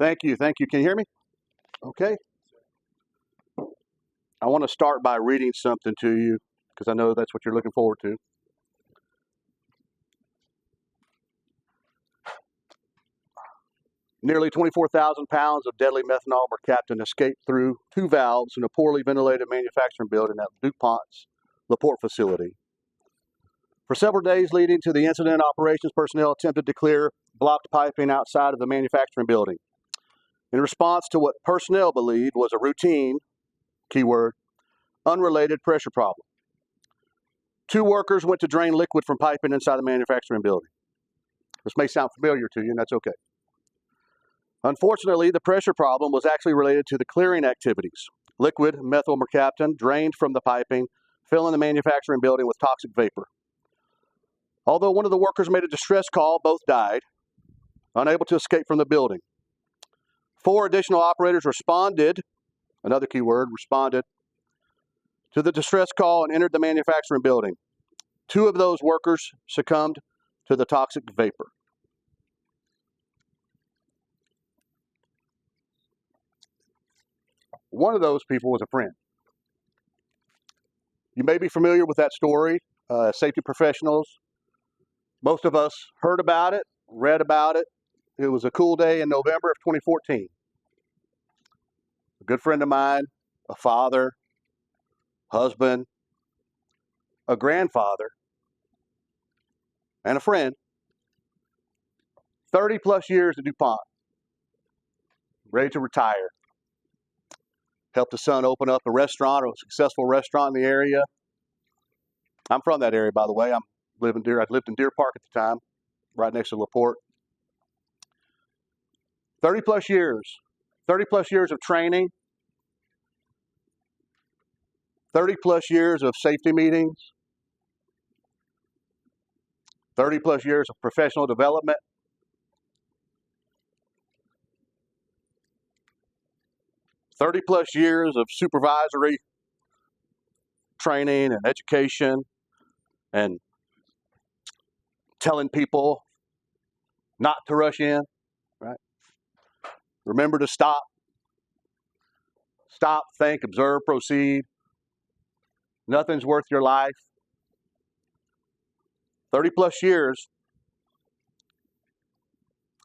Thank you. Thank you. Can you hear me? Okay. I want to start by reading something to you because I know that's what you're looking forward to. Nearly 24,000 pounds of deadly methanol mercaptan escaped through two valves in a poorly ventilated manufacturing building at DuPont's LaPorte facility. For several days leading to the incident, operations personnel attempted to clear blocked piping outside of the manufacturing building. In response to what personnel believed was a routine, keyword, unrelated pressure problem. Two workers went to drain liquid from piping inside the manufacturing building. This may sound familiar to you, and that's okay. Unfortunately, the pressure problem was actually related to the clearing activities. Liquid methyl mercaptan drained from the piping, filling the manufacturing building with toxic vapor. Although one of the workers made a distress call, both died, unable to escape from the building. 4 additional operators responded, another key word, responded, to the distress call and entered the manufacturing building. 2 of those workers succumbed to the toxic vapor. One of those people was a friend. You may be familiar with that story. Safety professionals, most of us heard about it, read about it. It was a cool day in November of 2014. A good friend of mine, a father, husband, a grandfather, and a friend, 30 plus years at DuPont, ready to retire. Helped his son open up a restaurant, or a successful restaurant in the area. I'm from that area, by the way. I lived in Deer Park at the time, right next to LaPorte. 30 plus years of training, 30 plus years of safety meetings, 30 plus years of professional development. +30 years of supervisory training and education and telling people not to rush in, right? Remember to stop, think, observe, proceed. Nothing's worth your life. 30 plus years,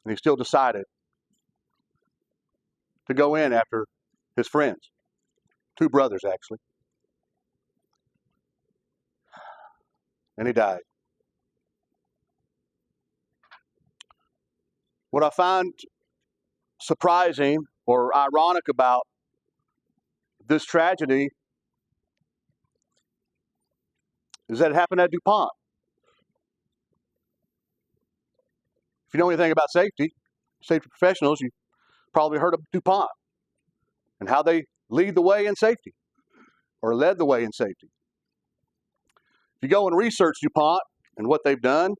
and he still decided to go in after his friends, 2 brothers actually, and he died. What I find surprising or ironic about this tragedy is that it happened at DuPont. If you know anything about safety professionals, you've probably heard of DuPont and how they lead the way in safety, or led the way in safety. If you go and research DuPont and what they've done,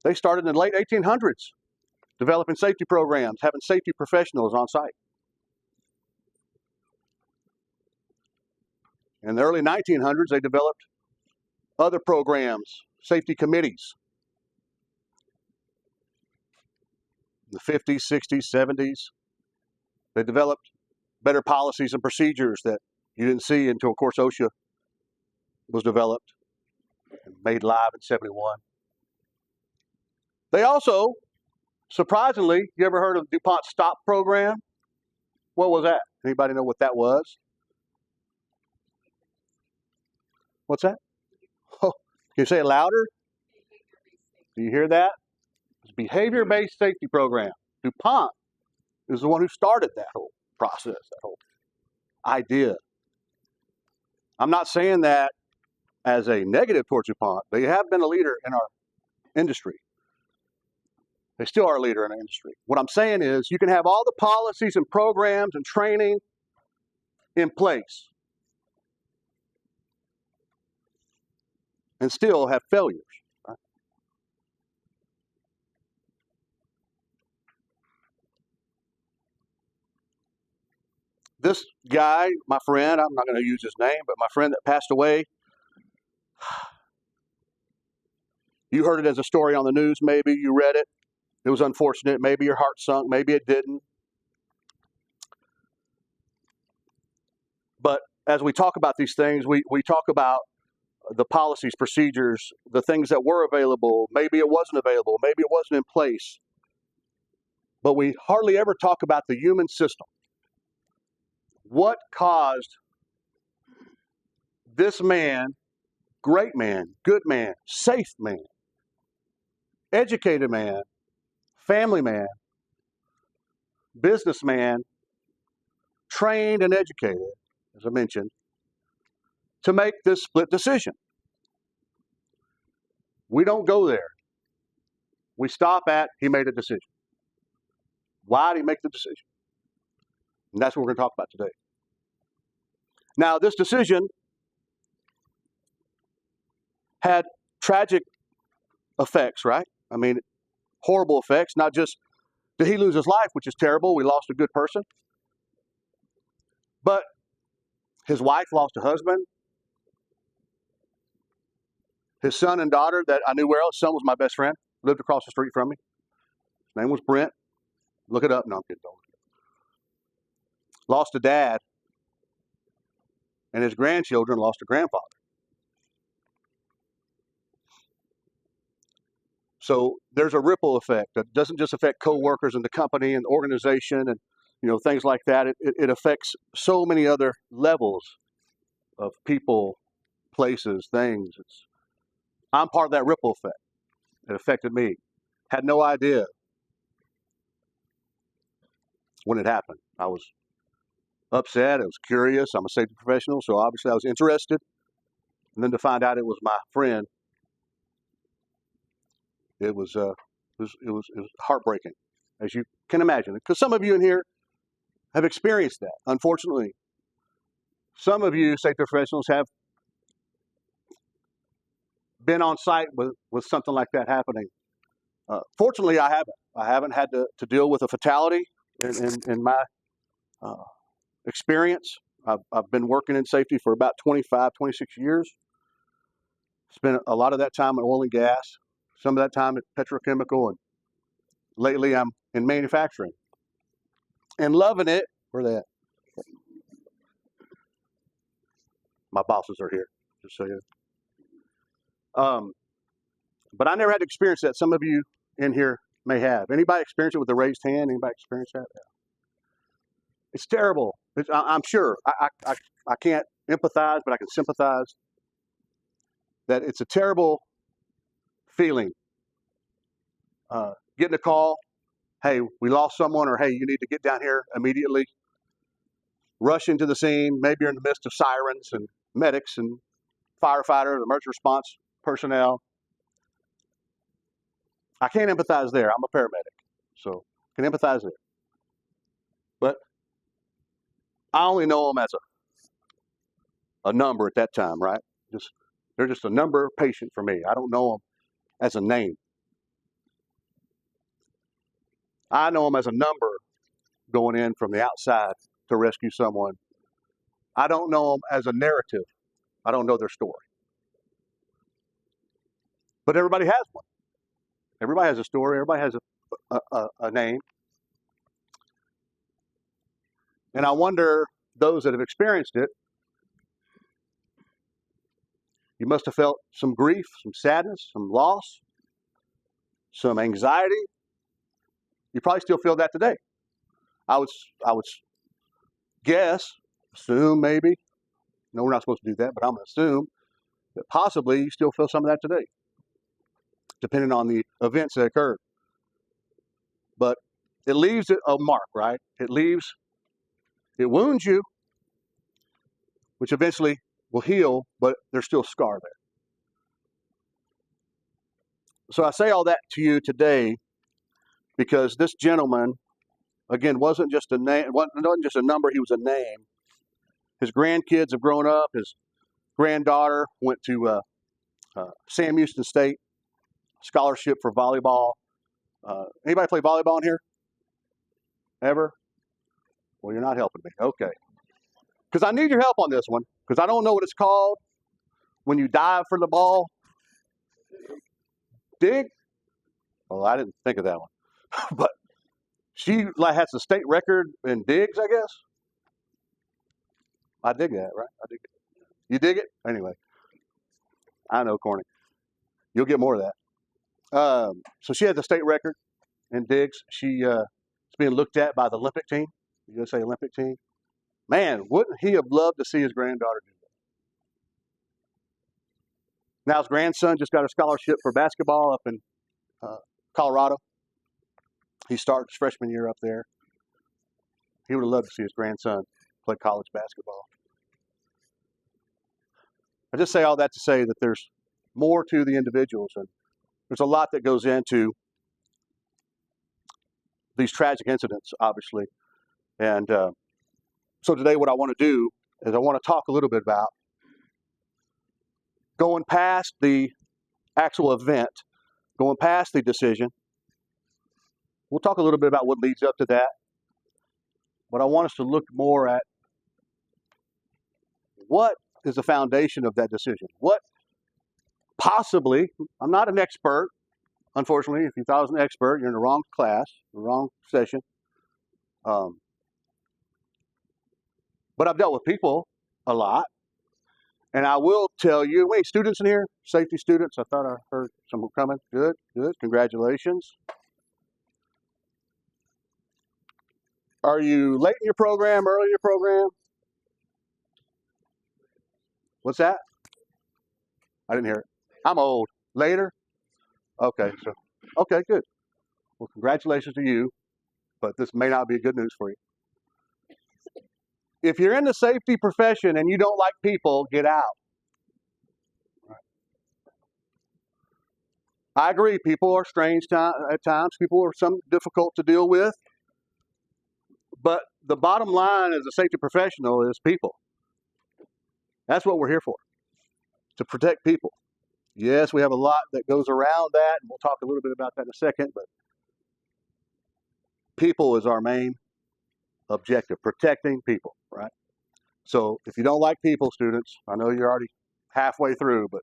they started in the late 1800s developing safety programs, having safety professionals on site. In the early 1900s, they developed other programs, safety committees. In the 50s, 60s, 70s, they developed better policies and procedures that you didn't see until, of course, OSHA was developed and made live in 71. They also, surprisingly, you ever heard of the DuPont STOP program? What was that? Anybody know what that was? What's that? Oh, can you say it louder? Do you hear that? It's a behavior-based safety program. DuPont is the one who started that whole process, that whole idea. I'm not saying that as a negative towards DuPont. They have been a leader in our industry. They still are a leader in our industry. What I'm saying is you can have all the policies and programs and training in place and still have failures. Right? This guy, my friend, I'm not going to use his name, but my friend that passed away, you heard it as a story on the news, maybe you read it. It was unfortunate. Maybe your heart sunk. Maybe it didn't. But as we talk about these things, we talk about the policies, procedures, the things that were available. Maybe it wasn't available. Maybe it wasn't in place. But we hardly ever talk about the human system. What caused this man, great man, good man, safe man, educated man, family man, businessman, trained and educated, as I mentioned, to make this split decision? We don't go there. We stop at, he made a decision. Why did he make the decision? And that's what we're going to talk about today. Now, this decision had tragic effects, right? I mean, horrible effects. Not just did he lose his life, which is terrible. We lost a good person. But his wife lost a husband. His son and daughter that I knew well. His son was my best friend. Lived across the street from me. His name was Brent. Look it up. No, I'm kidding. Lost a dad. And his grandchildren lost a grandfather. So there's a ripple effect that doesn't just affect co-workers in the company and the organization and things like that. It affects so many other levels of people, places, things. I'm part of that ripple effect. It affected me. Had no idea when it happened. I was upset. I was curious. I'm a safety professional, so obviously I was interested. And then to find out it was my friend, it was heartbreaking, as you can imagine. Because some of you in here have experienced that. Unfortunately, some of you safety professionals have been on site with something like that happening. Fortunately, I haven't. I haven't had to deal with a fatality in my experience. I've been working in safety for about 25, 26 years. Spent a lot of that time in oil and gas, some of that time at petrochemical, and lately I'm in manufacturing. And loving it. Where are they at? My bosses are here, just so you know. But I never had to experience that. Some of you in here may have. Anybody experience it with a raised hand? Anybody experience that? Yeah. It's terrible. I'm sure. I can't empathize, but I can sympathize. That it's a terrible feeling. Getting a call, hey, we lost someone, or hey, you need to get down here immediately. Rush into the scene. Maybe you're in the midst of sirens and medics and firefighters, emergency response personnel. I can't empathize there. I'm a paramedic, so I can empathize there. But I only know them as a number at that time, right? They're just a number patient for me. I don't know them as a name. I know them as a number going in from the outside to rescue someone. I don't know them as a narrative. I don't know their story. But everybody has one. Everybody has a story. Everybody has a name. And I wonder, those that have experienced it, you must have felt some grief, some sadness, some loss, some anxiety. You probably still feel that today. I would guess, assume maybe. No, we're not supposed to do that, but I'm going to assume that possibly you still feel some of that today, depending on the events that occurred. But it leaves a mark, right? It wounds you, which eventually will heal, but there's still a scar there. So I say all that to you today because this gentleman, again, wasn't just a name, wasn't just a number, he was a name. His grandkids have grown up. His granddaughter went to Sam Houston State scholarship for volleyball. Anybody play volleyball in here? Ever? Well, you're not helping me. Okay. Because I need your help on this one, because I don't know what it's called when you dive for the ball. Dig? Oh, I didn't think of that one. But she like has a state record in digs, I guess. I dig that, right? I dig it. You dig it? Anyway, I know, corny. You'll get more of that. So she has a state record in digs. She is being looked at by the Olympic team, the USA Olympic team. Man, wouldn't he have loved to see his granddaughter do that? Now his grandson just got a scholarship for basketball up in Colorado. He started his freshman year up there. He would have loved to see his grandson play college basketball. I just say all that to say that there's more to the individuals, and there's a lot that goes into these tragic incidents, obviously. And so today what I want to do is I want to talk a little bit about going past the actual event, going past the decision. We'll talk a little bit about what leads up to that, but I want us to look more at what is the foundation of that decision. What possibly, I'm not an expert, unfortunately. If you thought I was an expert, you're in the wrong class, the wrong session. But I've dealt with people a lot. And I will tell you, wait, students in here? Safety students? I thought I heard some coming. Good, good. Congratulations. Are you late in your program, early in your program? What's that? I didn't hear it. I'm old. Later? Okay, so, okay, good. Well, congratulations to you, but this may not be good news for you. If you're in the safety profession and you don't like people, get out. I agree, people are strange at times. People are some difficult to deal with. But the bottom line as a safety professional is people. That's what we're here for, to protect people. Yes, we have a lot that goes around that, and we'll talk a little bit about that in a second, but people is our main objective, protecting people, right? So if you don't like people, students, I know you're already halfway through, but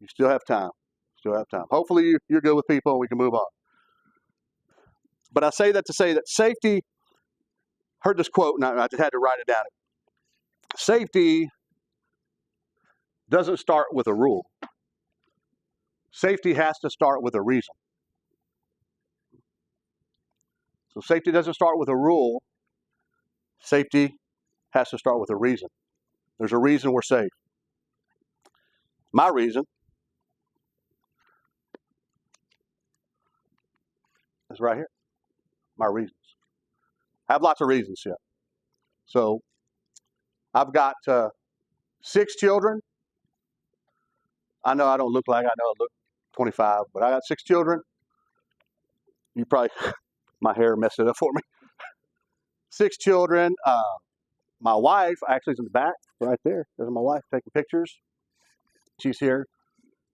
you still have time. Still have time. Hopefully you're good with people and we can move on. But I say that to say that safety, heard this quote and I just had to write it down. Safety doesn't start with a rule. Safety has to start with a reason. So safety doesn't start with a rule. Safety has to start with a reason. There's a reason we're safe. My reason is right here. My reasons. I have lots of reasons yet. So I've got 6 children. I know I don't look like I look 25, but I got 6 children. You probably, my hair messed it up for me. 6 children. My wife actually is in the back right there. There's my wife taking pictures. She's here.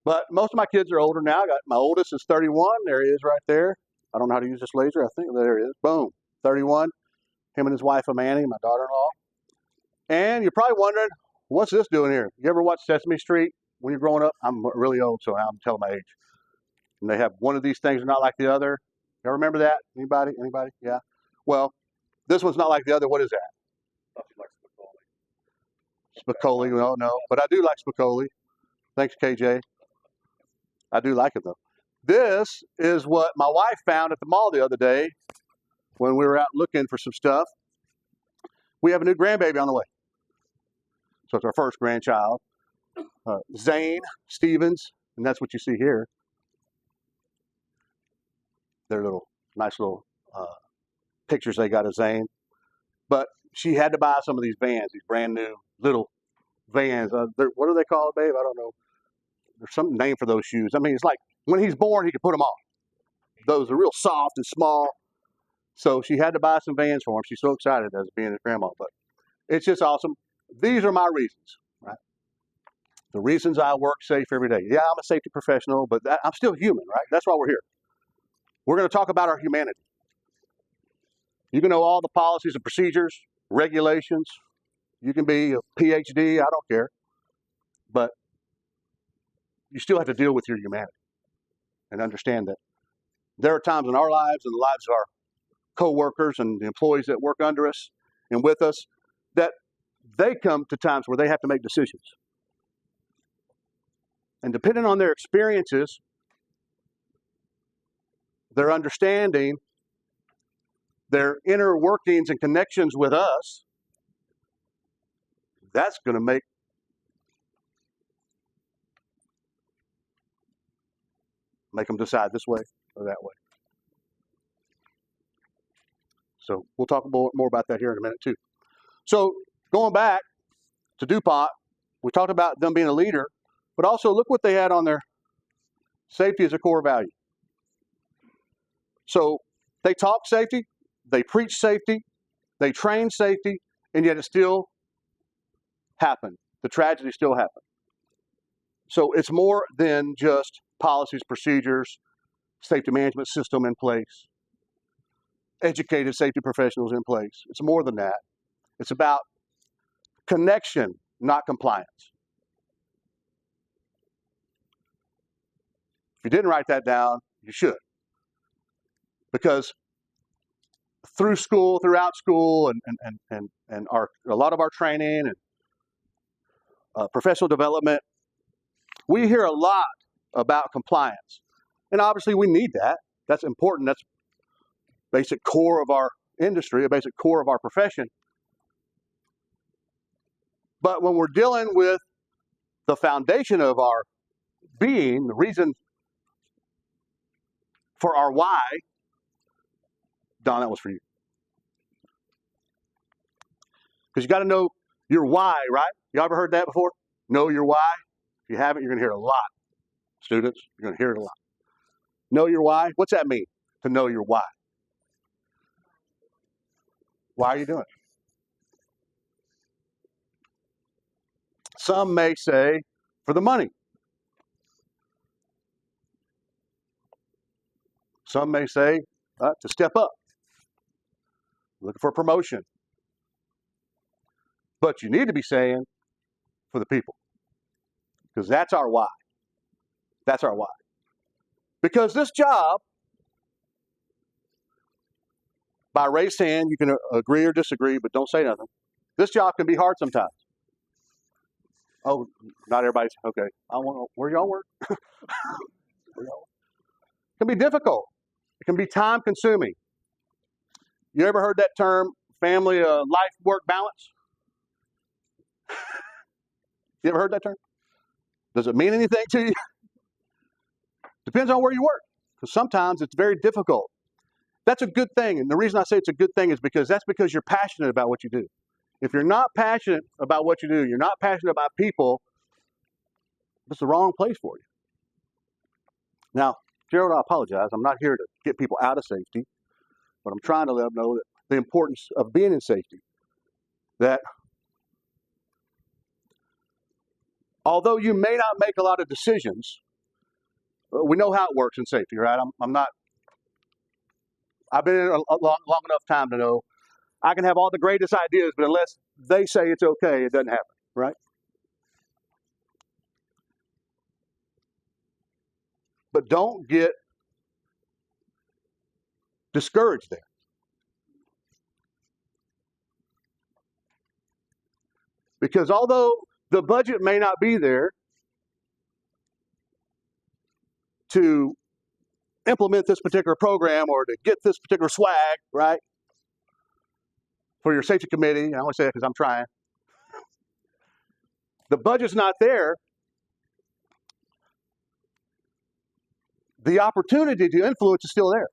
But most of my kids are older now. I got my oldest is 31. There he is right there. I don't know how to use this laser. I think there he is. Boom. 31. Him and his wife, Amanda, my daughter-in-law. And you're probably wondering, what's this doing here? You ever watch Sesame Street when you're growing up? I'm really old, so I'm telling my age. And they have one of these things not like the other. You remember that? Anybody? Anybody? Yeah. Well, this one's not like the other. What is that? Spicoli. Well, no, but I do like Spicoli. Thanks, KJ. I do like it though. This is what my wife found at the mall the other day when we were out looking for some stuff. We have a new grandbaby on the way. So it's our first grandchild. Zane Stevens, and that's what you see here. They're nice little pictures they got of Zane. But she had to buy some of these vans, these brand new little vans. What do they call it, babe? I don't know. There's some name for those shoes. I mean, it's like when he's born, he can put them on. Those are real soft and small. So she had to buy some vans for him. She's so excited as being a grandma. But it's just awesome. These are my reasons, right? The reasons I work safe every day. Yeah, I'm a safety professional, but I'm still human, right? That's why we're here. We're going to talk about our humanity. You can know all the policies and procedures, regulations. You can be a PhD, I don't care. But you still have to deal with your humanity and understand that There are times in our lives and the lives of our co-workers and the employees that work under us and with us that they come to times where they have to make decisions. And depending on their experiences, their understanding, their inner workings and connections with us, that's going to make them decide this way or that way. So we'll talk more about that here in a minute too. So going back to DuPont, we talked about them being a leader, but also look what they had on their safety as a core value. So they talk safety, they preach safety, they train safety, and yet it still happened. The tragedy still happened. So it's more than just policies, procedures, safety management system in place, educated safety professionals in place. It's more than that. It's about connection, not compliance. If you didn't write that down, you should. Because throughout school and a lot of our training and professional development, we hear a lot about compliance. And obviously we need that. That's important. That's basic core of our industry, a basic core of our profession. But when we're dealing with the foundation of our being, the reason for our why, Don, that was for you. Because you got to know your why, right? You ever heard that before? Know your why? If you haven't, you're going to hear it a lot. Students, you're going to hear it a lot. Know your why? What's that mean, to know your why? Why are you doing it? Some may say for the money. Some may say to step up, looking for a promotion. But you need to be saying for the people, because that's our why. That's our why. Because this job, by raised hand, you can agree or disagree, but don't say nothing. This job can be hard sometimes. Oh, not everybody's okay. Where y'all work? Where y'all work? It can be difficult. It can be time consuming. You ever heard that term, family life work balance? You ever heard that term? Does it mean anything to you? Depends on where you work. Because sometimes it's very difficult. That's a good thing. And the reason I say it's a good thing is because that's because you're passionate about what you do. If you're not passionate about what you do, you're not passionate about people, it's the wrong place for you. Now, Gerald, I apologize. I'm not here to get people out of safety, but I'm trying to let them know that the importance of being in safety. That although you may not make a lot of decisions, we know how it works in safety, right? I've been in a long enough time to know I can have all the greatest ideas, but unless they say it's okay, it doesn't happen, right? But don't get discouraged there. Because although the budget may not be there to implement this particular program or to get this particular swag, right, for your safety committee, I only say that because I'm trying. The budget's not there. The opportunity to influence is still there.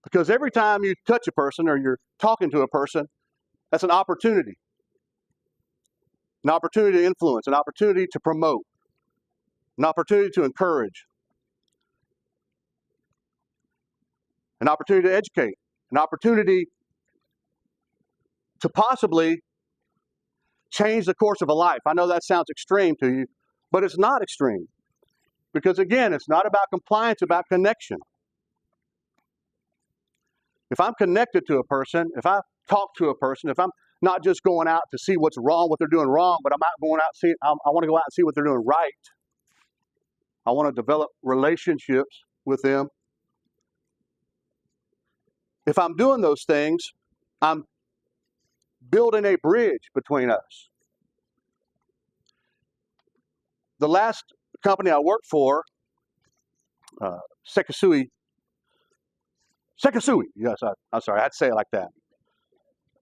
Because every time you touch a person or you're talking to a person, that's an opportunity. An opportunity to influence, an opportunity to promote, an opportunity to encourage, an opportunity to educate, an opportunity to possibly change the course of a life. I know that sounds extreme to you, but it's not extreme. Because again, it's not about compliance, it's about connection. If I'm connected to a person, if I talk to a person, if I'm not just going out to see what's wrong, what they're doing wrong, but I'm out going out and see, I want to go out and see what they're doing right, I want to develop relationships with them. If I'm doing those things, I'm building a bridge between us. The last company I worked for, Sekisui, yes, I'm sorry, I had to say it like that.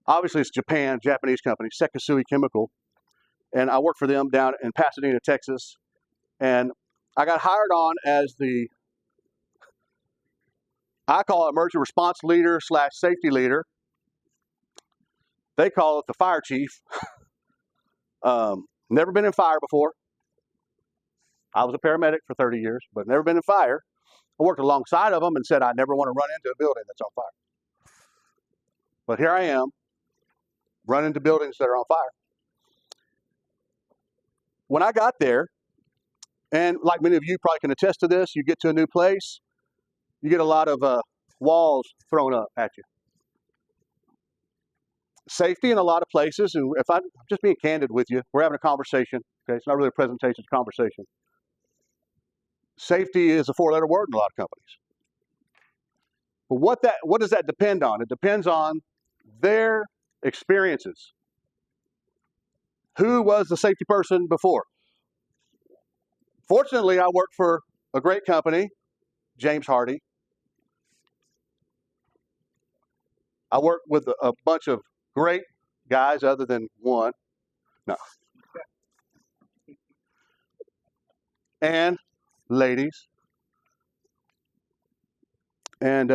Obviously, it's Japanese company, Sekisui Chemical, and I worked for them down in Pasadena, Texas, and I got hired on as I call it emergency response leader / safety leader. They call it the fire chief. Never been in fire before. I was a paramedic for 30 years, but never been in fire. I worked alongside of them and said I never want to run into a building that's on fire. But here I am, running into buildings that are on fire. When I got there, and like many of you probably can attest to this, you get to a new place, you get a lot of walls thrown up at you. Safety in a lot of places, and if I'm just being candid with you, we're having a conversation, okay? It's not really a presentation, it's a conversation. Safety is a 4-letter word in a lot of companies. But what does that depend on? It depends on their experiences. Who was the safety person before? Fortunately, I worked for a great company, James Hardy. I worked with a bunch of great guys other than one. No. And ladies. And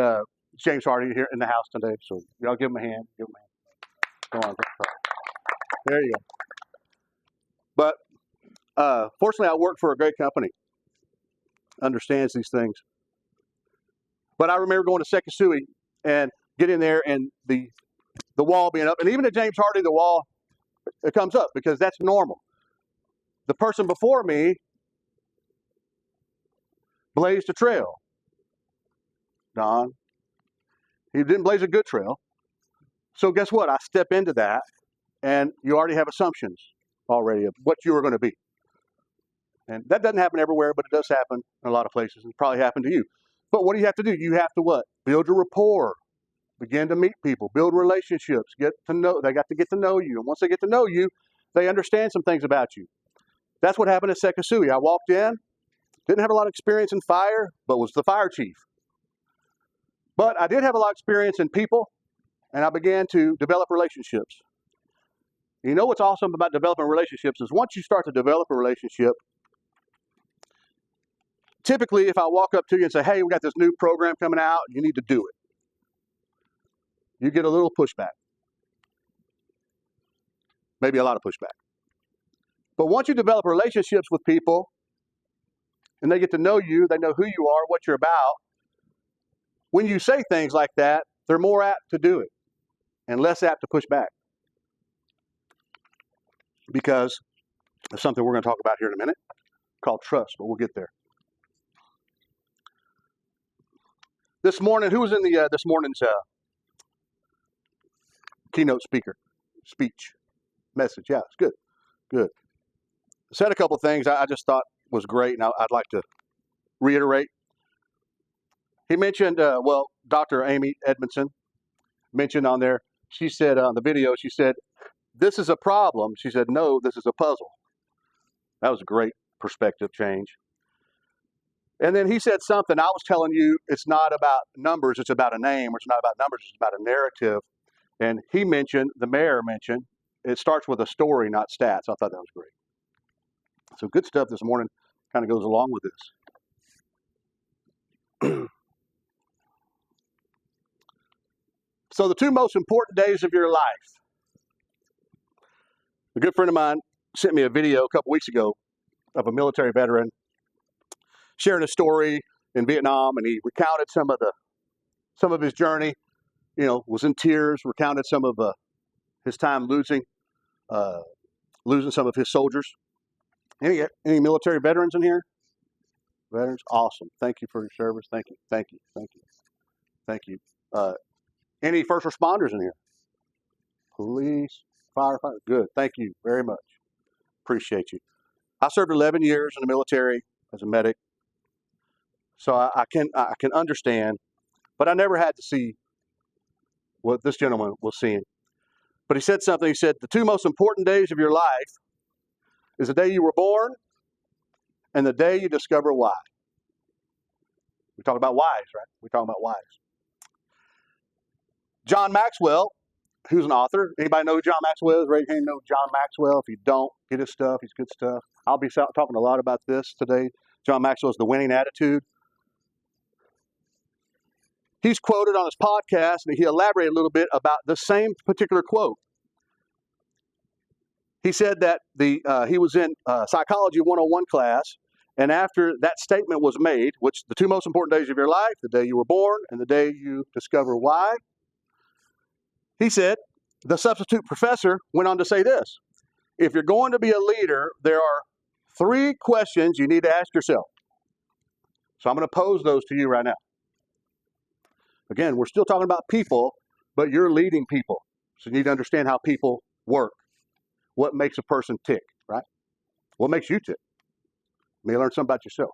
James Hardy here in the house today. So y'all give him a hand. Give him a hand. Go on. There you go. But fortunately, I worked for a great company. Understands these things. But I remember going to Sekisui and getting there and the wall being up. And even at James Hardy, the wall, it comes up because that's normal. The person before me blazed a trail. Don. He didn't blaze a good trail. So guess what? I step into that, and you already have assumptions already of what you are going to be. And that doesn't happen everywhere, but it does happen in a lot of places. It probably happened to you. But what do you have to do? You have to what? Build your rapport. Begin to meet people. Build relationships. They got to get to know you. And once they get to know you, they understand some things about you. That's what happened at Sekisui. I walked in, didn't have a lot of experience in fire, but was the fire chief. But I did have a lot of experience in people, and I began to develop relationships. You know what's awesome about developing relationships is once you start to develop a relationship, typically if I walk up to you and say, hey, we got this new program coming out, you need to do it. You get a little pushback. Maybe a lot of pushback. But once you develop relationships with people, and they get to know you, they know who you are, what you're about, when you say things like that, they're more apt to do it and less apt to push back. Because of something we're going to talk about here in a minute called trust, but we'll get there. This morning, who was in this morning's keynote speech, message? Yeah, it's good, good. Said a couple things I just thought was great, and I'd like to reiterate. He mentioned, Dr. Amy Edmondson mentioned on there, she said on the video, she said, this is a problem. She said, no, this is a puzzle. That was a great perspective change. And then he said something, I was telling you, it's not about numbers, it's about a name, or it's not about numbers, it's about a narrative. And he mentioned, the mayor mentioned, it starts with a story, not stats. I thought that was great. So good stuff this morning kind of goes along with this. So the 2 most important days of your life. A good friend of mine sent me a video a couple weeks ago of a military veteran sharing a story in Vietnam, and he recounted some of his journey. You know, was in tears, recounted some of his time losing some of his soldiers. Any military veterans in here? Veterans, awesome. Thank you for your service. Thank you, thank you, thank you, thank you. Any first responders in here? Police, firefighters, good. Thank you very much. Appreciate you. I served 11 years in the military as a medic. So I can understand, but I never had to see what this gentleman was seeing. But he said something. He said, the two most important days of your life is the day you were born and the day you discover why. We talk about whys, right? We talk about whys. John Maxwell, who's an author. Anybody know who John Maxwell is? Raise your hand. Know John Maxwell. If you don't, get his stuff. He's good stuff. I'll be talking a lot about this today. John Maxwell's The Winning Attitude. He's quoted on his podcast, and he elaborated a little bit about the same particular quote. He said that he was in Psychology 101 class, and after that statement was made, which the two most important days of your life, the day you were born and the day you discover why, he said, the substitute professor went on to say this: if you're going to be a leader, there are 3 questions you need to ask yourself. So I'm going to pose those to you right now. Again, we're still talking about people, but you're leading people. So you need to understand how people work. What makes a person tick, right? What makes you tick? You may learn something about yourself.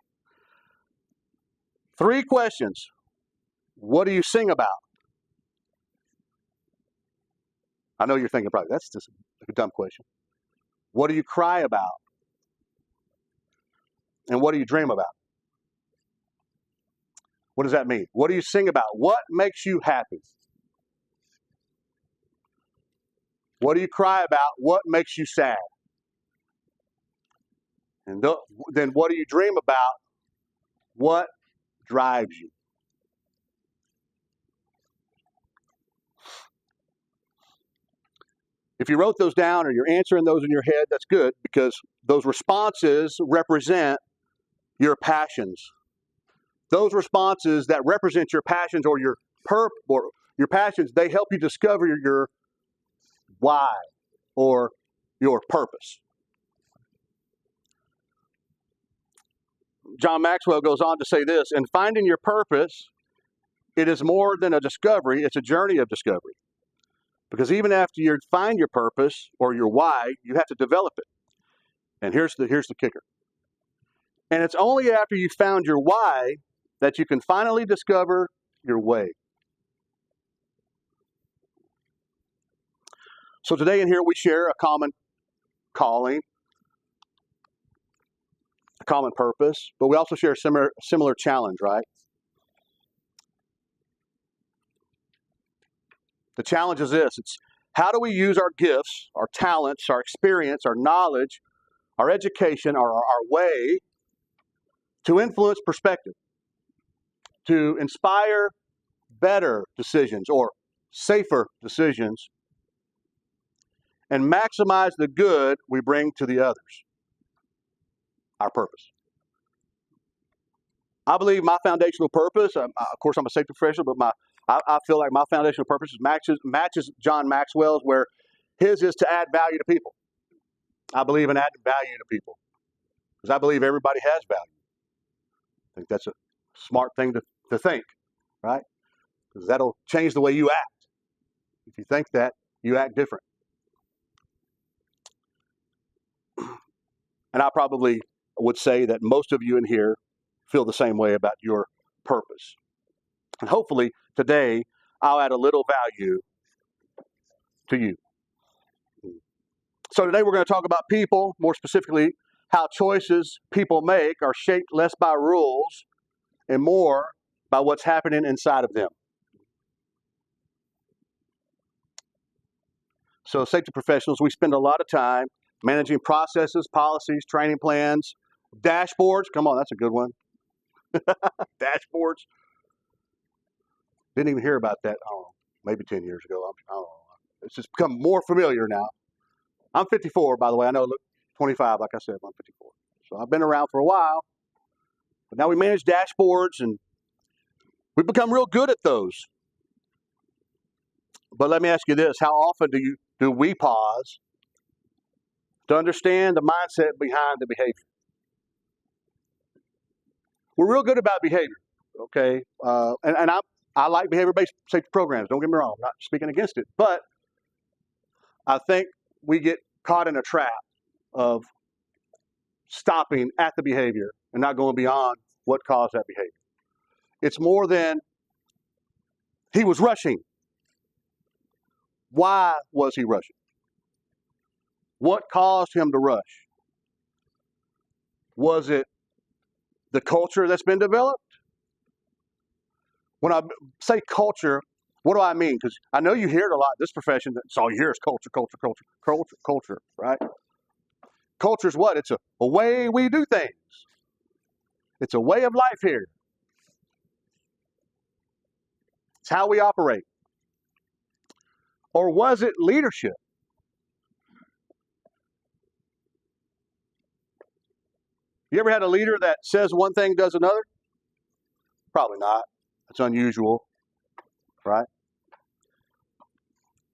3 questions. What do you sing about? I know you're thinking probably, that's just a dumb question. What do you cry about? And what do you dream about? What does that mean? What do you sing about? What makes you happy? What do you cry about? What makes you sad? And then what do you dream about? What drives you? If you wrote those down or you're answering those in your head, that's good, because those responses represent your passions. Those responses that represent your passions or your passions, they help you discover your why or your purpose. John Maxwell goes on to say this: in finding your purpose, it is more than a discovery, it's a journey of discovery. Because even after you find your purpose or your why, you have to develop it. And here's the kicker. And it's only after you found your why that you can finally discover your way. So today in here we share a common calling, a common purpose, but we also share a similar challenge, right? The challenge is this: it's how do we use our gifts, our talents, our experience, our knowledge, our education, our way to influence perspective, to inspire better decisions or safer decisions, and maximize the good we bring to the others. Our purpose. I believe my foundational purpose, of course I'm a safety professional, but I feel like my foundational purpose matches John Maxwell's, where his is to add value to people. I believe in adding value to people because I believe everybody has value. I think that's a smart thing to think, right? Because that'll change the way you act. If you think that, you act different. And I probably would say that most of you in here feel the same way about your purpose. And hopefully today I'll add a little value to you. So today we're going to talk about people, more specifically how choices people make are shaped less by rules and more by what's happening inside of them. So safety professionals, we spend a lot of time managing processes, policies, training plans, dashboards. Come on, that's a good one. Dashboards. Didn't even hear about that, I don't know, maybe 10 years ago. I don't know. It's just become more familiar now. I'm 54, by the way. I know, look, 25, like I said, I'm 54. So I've been around for a while. But now we manage dashboards, and we've become real good at those. But let me ask you this: how often do we pause to understand the mindset behind the behavior? We're real good about behavior, okay? And I like behavior-based safety programs. Don't get me wrong. I'm not speaking against it. But I think we get caught in a trap of stopping at the behavior and not going beyond what caused that behavior. It's more than he was rushing. Why was he rushing? What caused him to rush? Was it the culture that's been developed? When I say culture, what do I mean? Because I know you hear it a lot in this profession. That's all you hear is culture, culture, culture, culture, culture, right? Culture is what? It's a way we do things. It's a way of life here. It's how we operate. Or was it leadership? You ever had a leader that says one thing, does another? Probably not. It's unusual, right?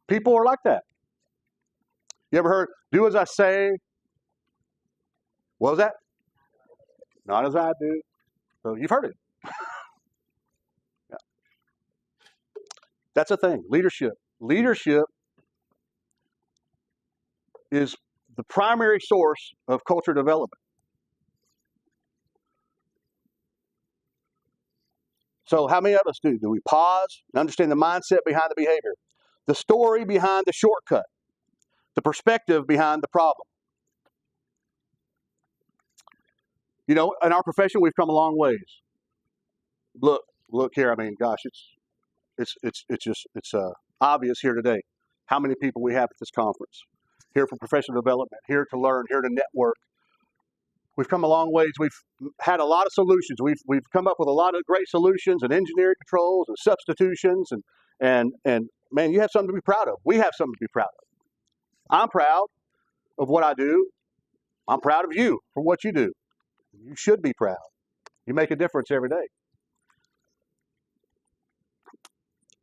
People are like that. You ever heard, do as I say? What was that? Not as I do. So you've heard it. Yeah. That's a thing. Leadership. Leadership is the primary source of culture development. So how many of us do? Do we pause and understand the mindset behind the behavior, the story behind the shortcut, the perspective behind the problem? You know, in our profession, we've come a long ways. Look here. I mean, gosh, it's obvious here today how many people we have at this conference. Here for professional development, here to learn, here to network. We've come a long ways. We've had a lot of solutions. We've come up with a lot of great solutions and engineering controls and substitutions and man, you have something to be proud of. We have something to be proud of. I'm proud of what I do. I'm proud of you for what you do. You should be proud. You make a difference every day.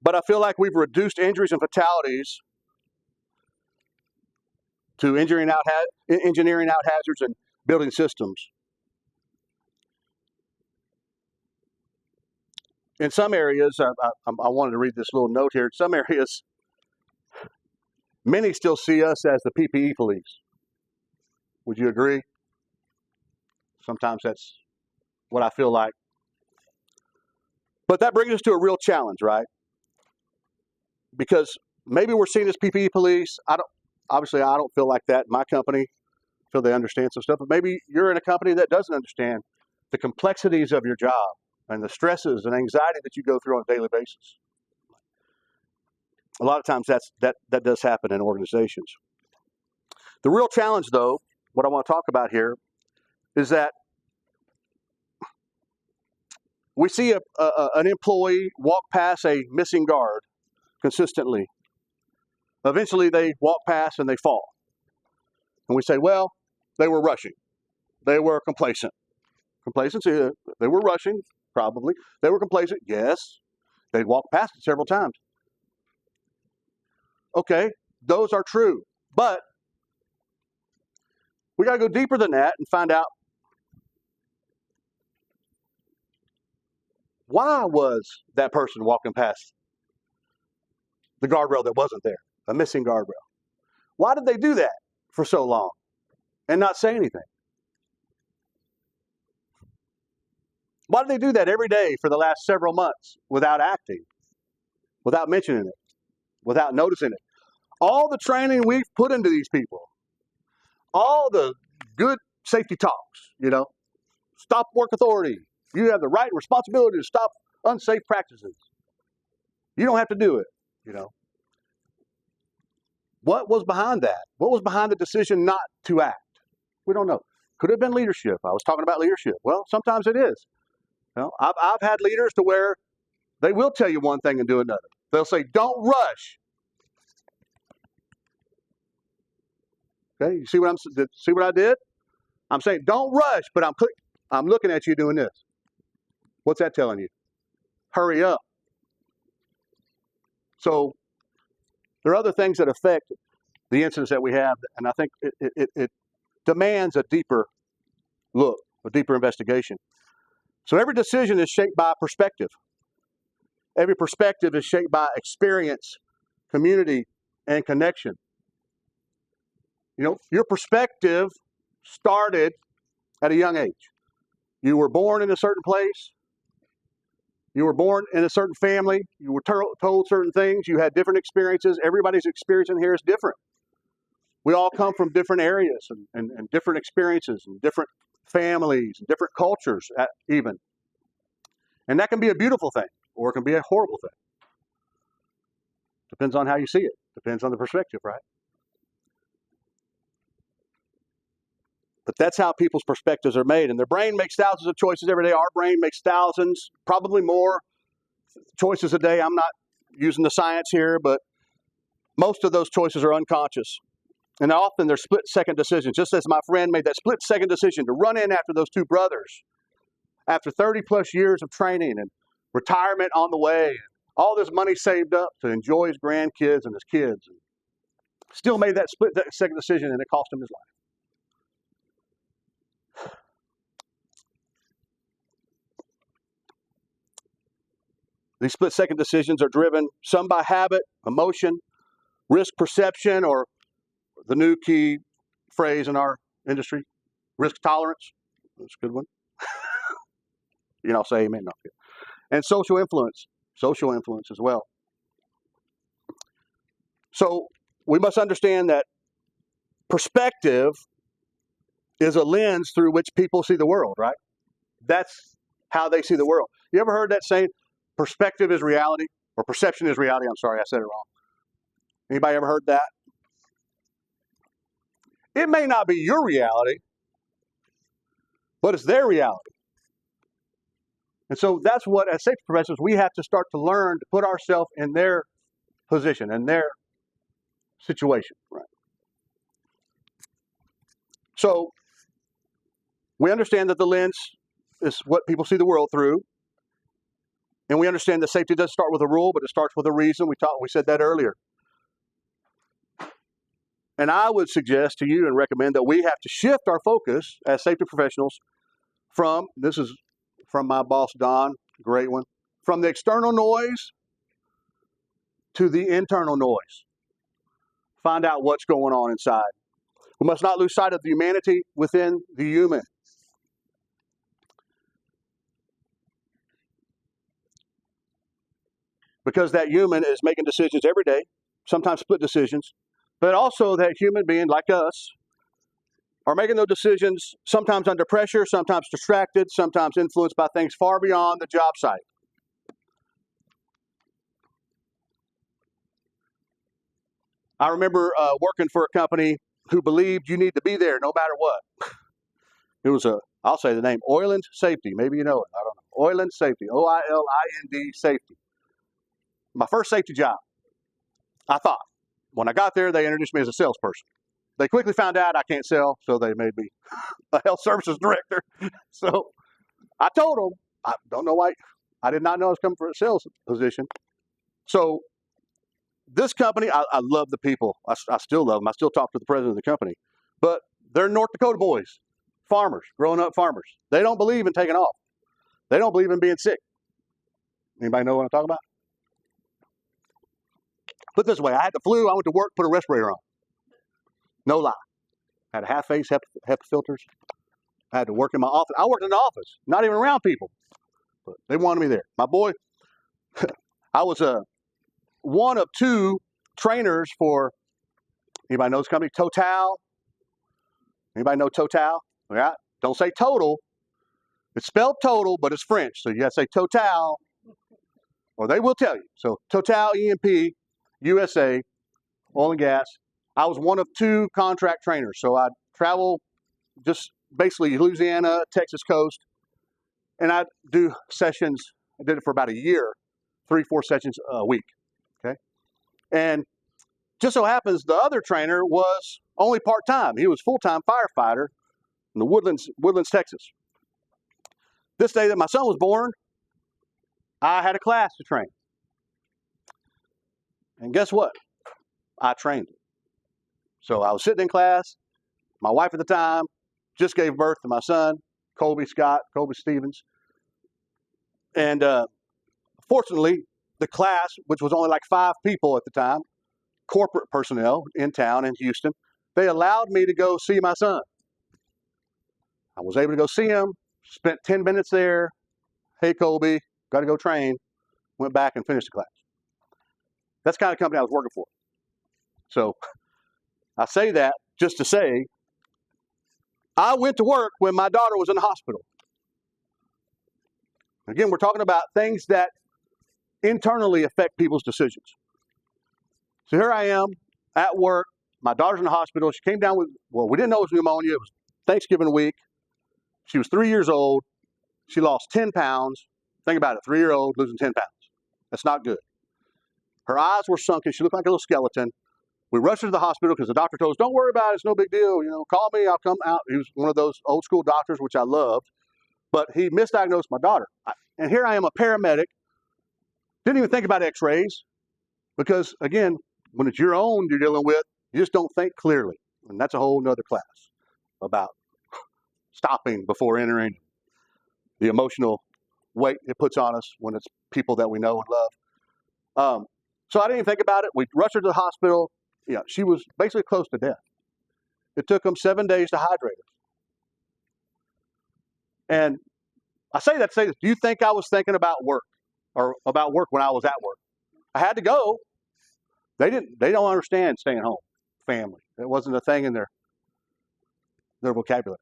But I feel like we've reduced injuries and fatalities to engineering out hazards and building systems. In some areas, I wanted to read this little note here. In some areas, many still see us as the PPE police. Would you agree? Sometimes that's what I feel like. But that brings us to a real challenge, right? Because maybe we're seen as PPE police. I don't feel like that in my company. I feel they understand some stuff. But maybe you're in a company that doesn't understand the complexities of your job and the stresses and anxiety that you go through on a daily basis. A lot of times that does happen in organizations. The real challenge, though, what I want to talk about here, is that we see an employee walk past a missing guard consistently. Eventually, they walk past and they fall. And we say, well, they were rushing. They were complacent. Complacency, they were rushing, probably. They were complacent, yes. They'd walked past it several times. Okay, those are true. But we got to go deeper than that and find out, why was that person walking past the guardrail that wasn't there, a missing guardrail? Why did they do that for so long and not say anything? Why did they do that every day for the last several months without acting, without mentioning it, without noticing it? All the training we've put into these people, all the good safety talks, stop work authority. You have the right and responsibility to stop unsafe practices. You don't have to do it, What was behind that? What was behind the decision not to act? We don't know. Could have been leadership. I was talking about leadership. Well, sometimes it is. I've had leaders to where they will tell you one thing and do another. They'll say, don't rush. Okay, you see what I did? I'm saying, don't rush, but I'm looking at you doing this. What's that telling you? Hurry up. So there are other things that affect the incidents that we have, and I think it demands a deeper look, a deeper investigation. So every decision is shaped by perspective. Every perspective is shaped by experience, community, and connection. Your perspective started at a young age. You were born in a certain place. You were born in a certain family. You were told certain things. You had different experiences. Everybody's experience in here is different. We all come from different areas and different experiences and different families and different cultures even. And that can be a beautiful thing, or it can be a horrible thing. Depends on how you see it. Depends on the perspective, right? But that's how people's perspectives are made. And their brain makes thousands of choices every day. Our brain makes thousands, probably more choices a day. I'm not using the science here, but most of those choices are unconscious. And often they're split-second decisions, just as my friend made that split-second decision to run in after those two brothers after 30-plus years of training and retirement on the way, and all this money saved up to enjoy his grandkids and his kids. And still made that split-second decision, and it cost him his life. These split-second decisions are driven some by habit, emotion, risk perception, or the new key phrase in our industry, risk tolerance. That's a good one. You know, say amen. No. And social influence as well. So we must understand that perspective is a lens through which people see the world, right? That's how they see the world. You ever heard that saying, perspective is reality, or perception is reality? I'm sorry, I said it wrong. Anybody ever heard that? It may not be your reality, but it's their reality. And so that's what, as safety professionals, we have to start to learn to put ourselves in their position and their situation. Right. So we understand that the lens is what people see the world through. And we understand that safety doesn't start with a rule, but it starts with a reason. We said that earlier. And I would suggest to you and recommend that we have to shift our focus as safety professionals from, this is from my boss, Don, great one, from the external noise to the internal noise. Find out what's going on inside. We must not lose sight of the humanity within the human. Because that human is making decisions every day, sometimes split decisions, but also that human being like us are making those decisions sometimes under pressure, sometimes distracted, sometimes influenced by things far beyond the job site. I remember working for a company who believed you need to be there no matter what. It was I'll say the name, Oiland Safety. Maybe you know it. I don't know. Oiland Safety, O-I-L-I-N-D Safety. My first safety job, I thought. When I got there, they introduced me as a salesperson. They quickly found out I can't sell, so they made me a health services director. So I told them, I don't know why, I did not know I was coming for a sales position. So this company, I love the people. I still love them. I still talk to the president of the company. But they're North Dakota boys, farmers, growing up farmers. They don't believe in taking off. They don't believe in being sick. Anybody know what I'm talking about? Put it this way, I had the flu, I went to work, put a respirator on. No lie. I had a half face, HEPA filters. I had to work in my office. I worked in the office, not even around people. But they wanted me there. My boy, I was one of two trainers for, anybody know this company? Total. Anybody know Total? Yeah. Don't say total. It's spelled total, but it's French. So you got to say Total, or they will tell you. So Total E&P, USA, oil and gas. I was one of two contract trainers. So I'd travel just basically Louisiana, Texas coast, and I'd do sessions. I did it for about a year, 3-4 sessions a week. Okay. And just so happens the other trainer was only part-time. He was full-time firefighter in the Woodlands, Texas. This day that my son was born, I had a class to train. And guess what? I trained him. So I was sitting in class. My wife at the time just gave birth to my son, Colby Stevens. And fortunately, the class, which was only like 5 people at the time, corporate personnel in town in Houston, they allowed me to go see my son. I was able to go see him, spent 10 minutes there. Hey, Colby, got to go train, went back and finished the class. That's the kind of company I was working for. So I say that just to say, I went to work when my daughter was in the hospital. Again, we're talking about things that internally affect people's decisions. So here I am at work. My daughter's in the hospital. She came down with, well, we didn't know it was pneumonia. It was Thanksgiving week. She was 3 years old. She lost 10 pounds. Think about it, 3-year-old losing 10 pounds. That's not good. Her eyes were sunken. She looked like a little skeleton. We rushed her to the hospital because the doctor told us, don't worry about it. It's no big deal. You know, call me. I'll come out. He was one of those old school doctors, which I loved. But he misdiagnosed my daughter. And here I am, a paramedic. Didn't even think about x-rays because, again, when it's your own you're dealing with, you just don't think clearly. And that's a whole nother class about stopping before entering, the emotional weight it puts on us when it's people that we know and love. So I didn't even think about it. We rushed her to the hospital. Yeah, she was basically close to death. It took them 7 days to hydrate her. And I say that to say this. Do you think I was thinking about work or about work when I was at work? I had to go. They don't understand staying home, family. It wasn't a thing in their vocabulary.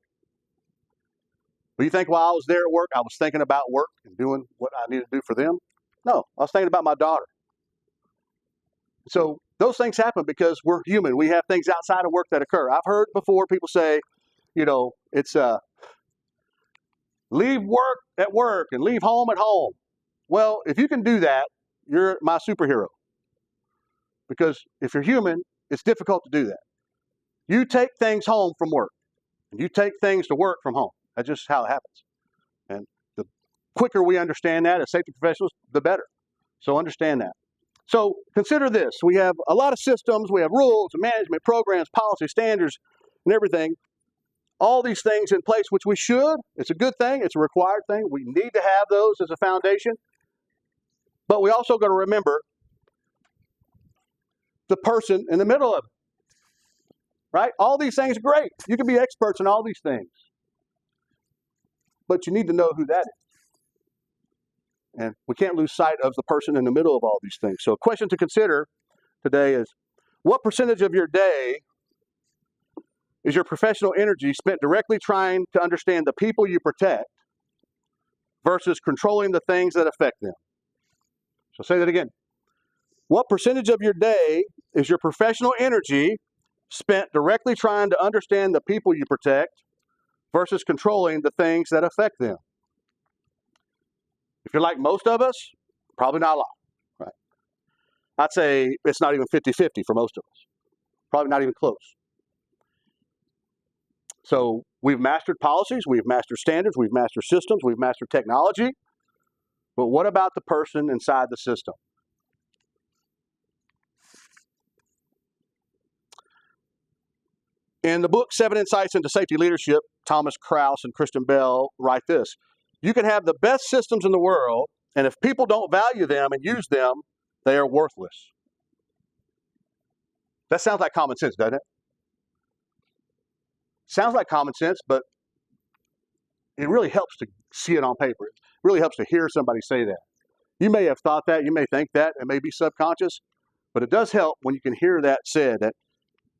But you think while I was there at work, I was thinking about work and doing what I needed to do for them? No, I was thinking about my daughter. So those things happen because we're human. We have things outside of work that occur. I've heard before people say, you know, it's leave work at work and leave home at home. Well, if you can do that, you're my superhero. Because if you're human, it's difficult to do that. You take things home from work, and you take things to work from home. That's just how it happens. And the quicker we understand that as safety professionals, the better. So understand that. So consider this. We have a lot of systems. We have rules and management programs, policy, standards, and everything. All these things in place, which we should. It's a good thing. It's a required thing. We need to have those as a foundation. But we also got to remember the person in the middle of it. Right? All these things are great. You can be experts in all these things. But you need to know who that is. And we can't lose sight of the person in the middle of all these things. So a question to consider today is, what percentage of your day is your professional energy spent directly trying to understand the people you protect versus controlling the things that affect them? So say that again. What percentage of your day is your professional energy spent directly trying to understand the people you protect versus controlling the things that affect them? If you're like most of us, probably not a lot, right? I'd say it's not even 50-50 for most of us. Probably not even close. So we've mastered policies, we've mastered standards, we've mastered systems, we've mastered technology. But what about the person inside the system? In the book, 7 Insights into Safety Leadership, Thomas Krause and Kristen Bell write this. You can have the best systems in the world, and if people don't value them and use them, they are worthless. That sounds like common sense, doesn't it? Sounds like common sense, but it really helps to see it on paper. It really helps to hear somebody say that. You may have thought that, you may think that, it may be subconscious, but it does help when you can hear that said, that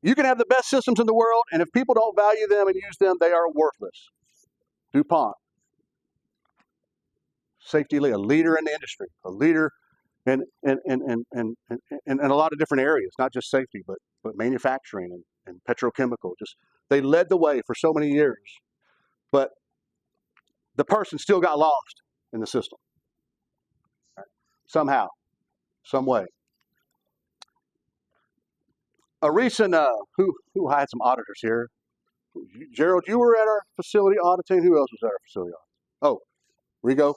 you can have the best systems in the world, and if people don't value them and use them, they are worthless. DuPont. Safety leader, a leader in the industry, a leader in a lot of different areas, not just safety, but manufacturing and petrochemical. Just they led the way for so many years, but the person still got lost in the system. Right? Somehow, some way. A recent who had some auditors here. Gerald, you were at our facility auditing. Who else was at our facility auditing? Oh, Rigo.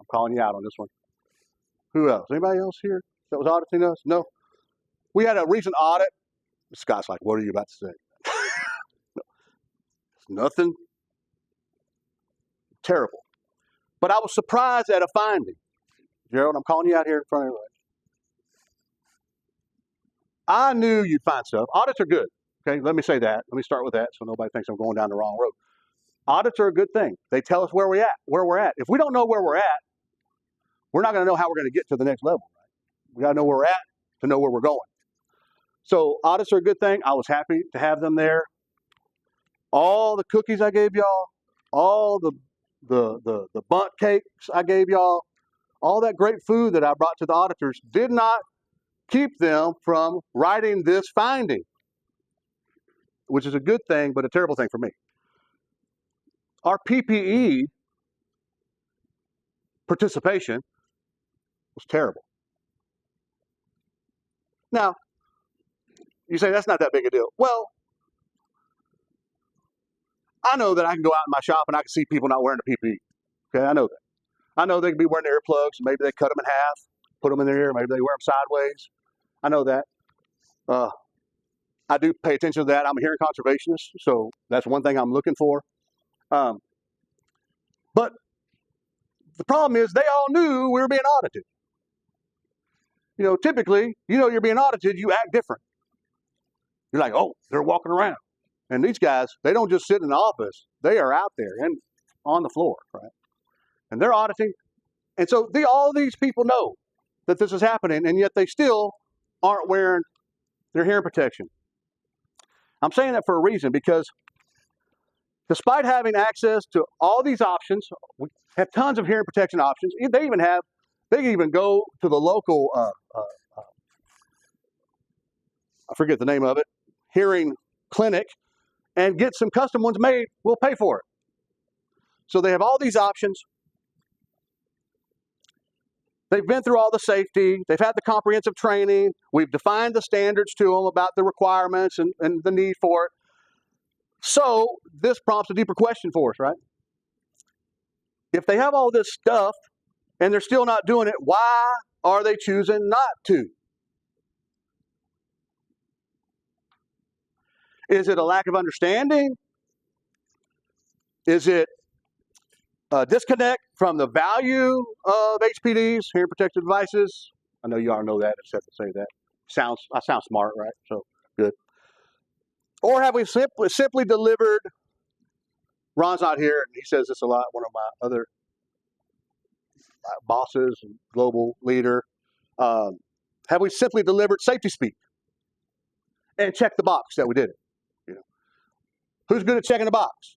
I'm calling you out on this one. Who else? Anybody else here that was auditing us? No. We had a recent audit. Scott's like, what are you about to say? Nothing terrible. But I was surprised at a finding. Gerald, I'm calling you out here in front of everybody. I knew you'd find stuff. Audits are good. Okay, let me say that. Let me start with that so nobody thinks I'm going down the wrong road. Audits are a good thing. They tell us where we're at. If we don't know where we're at, we're not going to know how we're going to get to the next level. Right? We got to know where we're at to know where we're going. So audits are a good thing. I was happy to have them there. All the cookies I gave y'all, all the bundt cakes I gave y'all, all that great food that I brought to the auditors did not keep them from writing this finding, which is a good thing, but a terrible thing for me. Our PPE participation was terrible. Now, you say that's not that big a deal. Well, I know that I can go out in my shop and I can see people not wearing the PPE. Okay, I know that. I know they can be wearing the earplugs, and maybe they cut them in half, put them in their ear, maybe they wear them sideways. I know that. I do pay attention to that. I'm a hearing conservationist, so that's one thing I'm looking for. But the problem is they all knew we were being audited. You know, typically, you're being audited, you act different. You're like, oh, they're walking around. And these guys, they don't just sit in the office. They are out there and on the floor, right? And they're auditing. And so all these people know that this is happening, and yet they still aren't wearing their hearing protection. I'm saying that for a reason, because despite having access to all these options, we have tons of hearing protection options. They can even go to the local, I forget the name of it, hearing clinic, and get some custom ones made. We'll pay for it. So they have all these options. They've been through all the safety. They've had the comprehensive training. We've defined the standards to them about the requirements and the need for it. So this prompts a deeper question for us, right? If they have all this stuff and they're still not doing it, why are they choosing not to? Is it a lack of understanding? Is it a disconnect from the value of HPDs, hearing protective devices? I know you all know that. I just have to say that. I sound smart, right? So good. Or have we simply delivered? Ron's not here, and he says this a lot. One of my other bosses and global leader. Have we simply delivered safety speak and checked the box that we did it? Who's good at checking the box?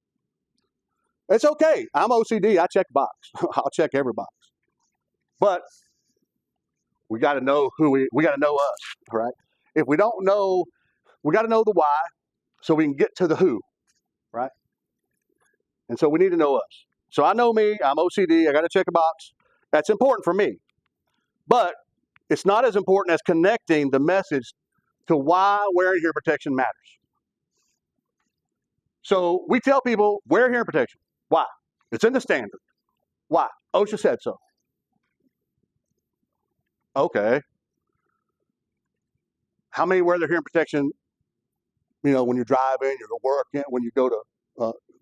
It's okay. I'm OCD. I check the box. I'll check every box. But we got to know we got to know us, right? If we don't know, we got to know the why so we can get to the who, right? And so we need to know us. So I know me. I'm OCD. I got to check a box. That's important for me. But it's not as important as connecting the message to why wearing hearing protection matters. So we tell people, wear hearing protection. Why? It's in the standard. Why? OSHA said so. Okay. How many wear their hearing protection, when you're driving, you're working, when you go to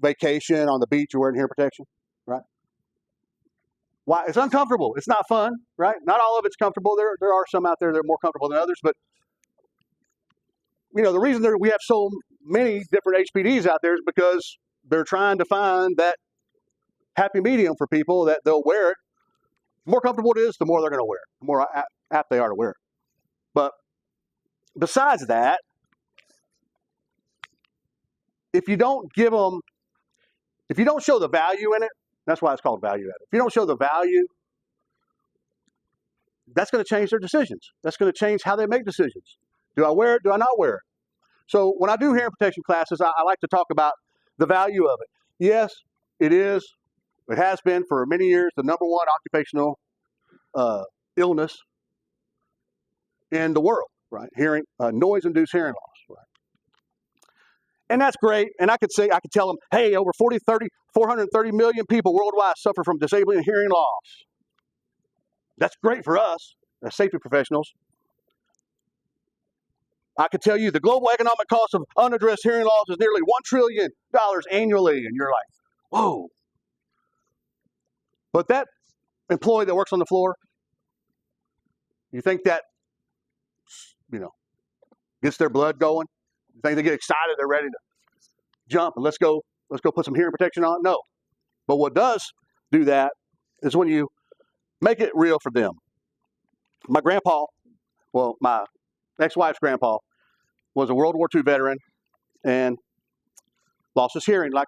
vacation on the beach, you're wearing hearing protection, right? Why? It's uncomfortable. It's not fun, right? Not all of it's comfortable. There are some out there that are more comfortable than others, but the reason we have so many different HPDs out there is because they're trying to find that happy medium for people that they'll wear it. The more comfortable it is, the more they're going to wear it, the more apt they are to wear it. But besides that, if you don't show the value in it, that's why it's called value added. If you don't show the value, that's going to change their decisions. That's going to change how they make decisions. Do I wear it? Do I not wear it? So when I do hearing protection classes, I like to talk about the value of it. Yes, it is. It has been for many years the number one occupational illness in the world, right? Hearing noise-induced hearing loss, right? And that's great. And I could tell them, hey, over 430 million people worldwide suffer from disabling hearing loss. That's great for us as safety professionals. I could tell you the global economic cost of unaddressed hearing loss is nearly $1 trillion annually. And you're like, whoa. But that employee that works on the floor, you think that, gets their blood going? You think they get excited, they're ready to jump and let's go put some hearing protection on? No. But what does do that is when you make it real for them. My grandpa, well, my ex-wife's grandpa, was a World War II veteran and lost his hearing. Like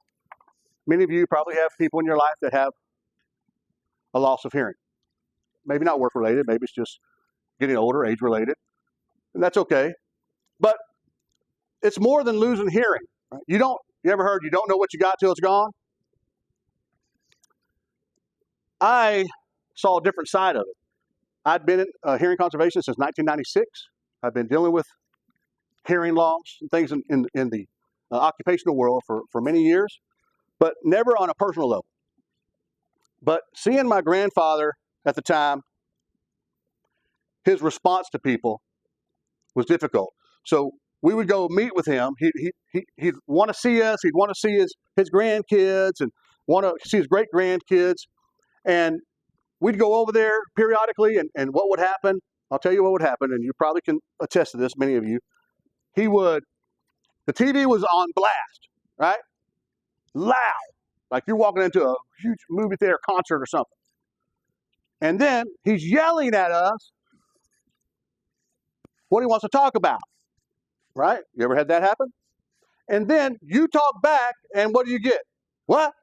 many of you probably have people in your life that have a loss of hearing. Maybe not work-related, maybe it's just getting older, age-related, and that's okay. But it's more than losing hearing. Right? You ever heard you don't know what you got till it's gone? I saw a different side of it. I'd been in hearing conservation since 1996. I've been dealing with hearing loss and things in the occupational world for many years, but never on a personal level. But seeing my grandfather at the time, his response to people was difficult. So we would go meet with him. He'd want to see us. He'd want to see his grandkids and want to see his great grandkids. And we'd go over there periodically, and what would happen, I'll tell you what would happen, and you probably can attest to this, many of you. The TV was on blast, right? Loud, like you're walking into a huge movie theater concert or something. And then he's yelling at us what he wants to talk about, right? You ever had that happen? And then you talk back, and what do you get? What?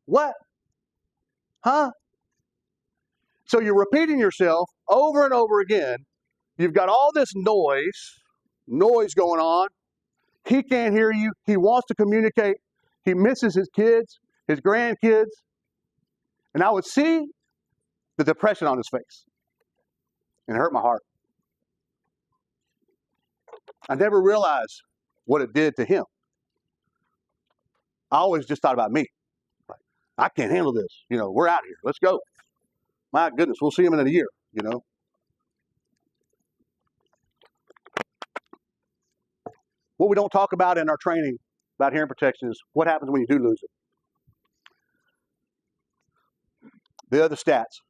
What? Huh? So you're repeating yourself over and over again. You've got all this noise going on. He can't hear you. He wants to communicate. He misses his kids, his grandkids. And I would see the depression on his face. And it hurt my heart. I never realized what it did to him. I always just thought about me. I can't handle this. We're out here. Let's go. My goodness, we'll see him in a year, What we don't talk about in our training about hearing protection is what happens when you do lose it. The other stats.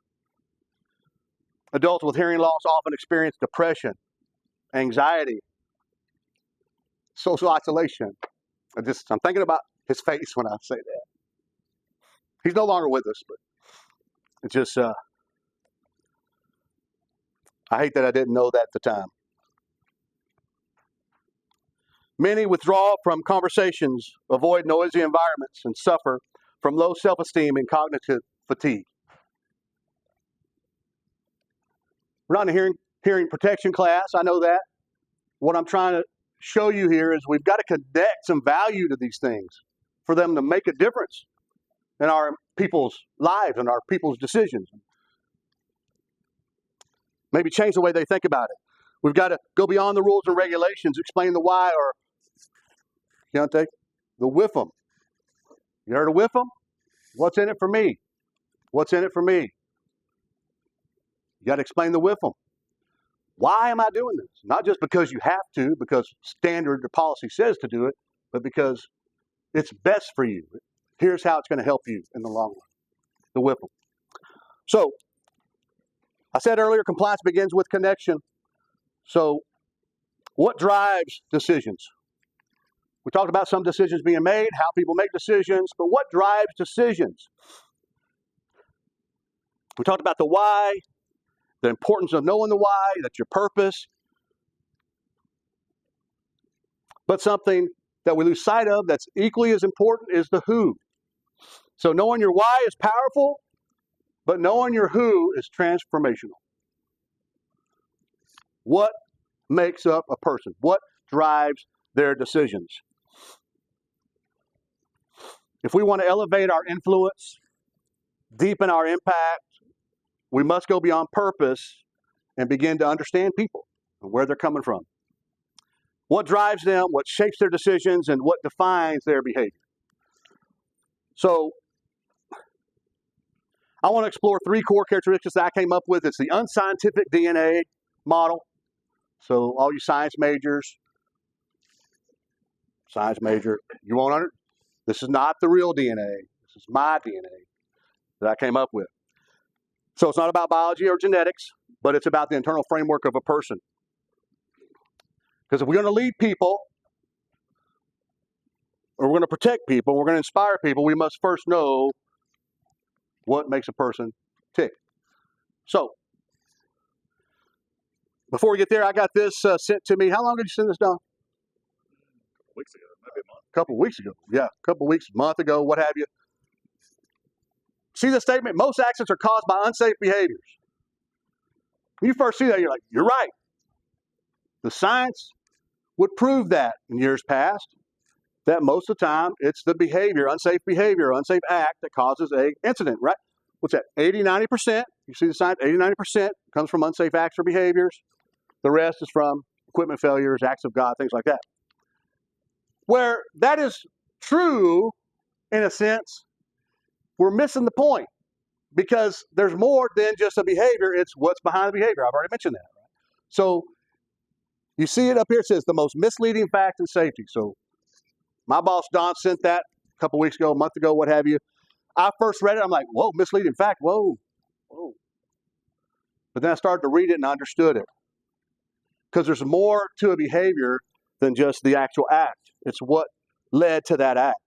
Adults with hearing loss often experience depression, anxiety, social isolation. I'm thinking about his face when I say that. He's no longer with us, but it's just, I hate that I didn't know that at the time. Many withdraw from conversations, avoid noisy environments, and suffer from low self-esteem and cognitive fatigue. We're not in a hearing protection class, I know that. What I'm trying to show you here is we've got to connect some value to these things for them to make a difference in our people's lives and our people's decisions. Maybe change the way they think about it. We've got to go beyond the rules and regulations, explain the why, or the WIFM. You heard of WIFM? What's in it for me? What's in it for me? You got to explain the WIFM. Why am I doing this? Not just because you have to, because standard or policy says to do it, but because it's best for you. Here's how it's going to help you in the long run. The WIFM. So, I said earlier, compliance begins with connection. So, what drives decisions? We talked about some decisions being made, how people make decisions, but what drives decisions? We talked about the why, the importance of knowing the why, that's your purpose. But something that we lose sight of that's equally as important is the who. So knowing your why is powerful, but knowing your who is transformational. What makes up a person? What drives their decisions? If we want to elevate our influence, deepen our impact, we must go beyond purpose and begin to understand people and where they're coming from. What drives them, what shapes their decisions, and what defines their behavior. So, I want to explore 3 core characteristics that I came up with. It's the unscientific DNA model. So, all you science majors, you won't understand. This is not the real DNA. This is my DNA that I came up with. So it's not about biology or genetics, but it's about the internal framework of a person. Because if we're going to lead people, or we're going to protect people, we're going to inspire people, we must first know what makes a person tick. So, before we get there, I got this sent to me. How long did you send this, Don? Weeks ago, maybe a month. A couple of weeks ago. Yeah, a couple of weeks, month ago, what have you. See the statement, most accidents are caused by unsafe behaviors. When you first see that, you're like, you're right. The science would prove that in years past, that most of the time it's the behavior, unsafe act that causes a incident, right? What's that, 80, 90%? You see the science, 80, 90% comes from unsafe acts or behaviors. The rest is from equipment failures, acts of God, things like that. Where that is true, in a sense, we're missing the point because there's more than just a behavior. It's what's behind the behavior. I've already mentioned that. Right? So you see it up here. It says the most misleading fact in safety. So my boss, Don, sent that a couple weeks ago, a month ago, what have you. I first read it. I'm like, whoa, misleading fact. Whoa. But then I started to read it and I understood it. Because there's more to a behavior than just the actual act. It's what led to that act.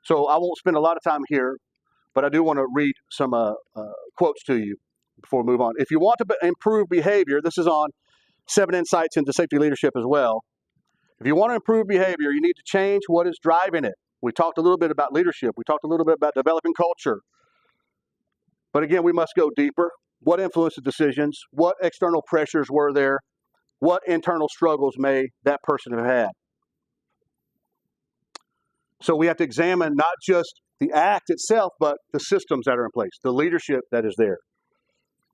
So I won't spend a lot of time here, but I do want to read some quotes to you before we move on. If you want to improve behavior, this is on 7 Insights into Safety Leadership as well. If you want to improve behavior, you need to change what is driving it. We talked a little bit about leadership. We talked a little bit about developing culture. But again, we must go deeper. What influenced the decisions? What external pressures were there? What internal struggles may that person have had? So we have to examine not just the act itself, but the systems that are in place, the leadership that is there.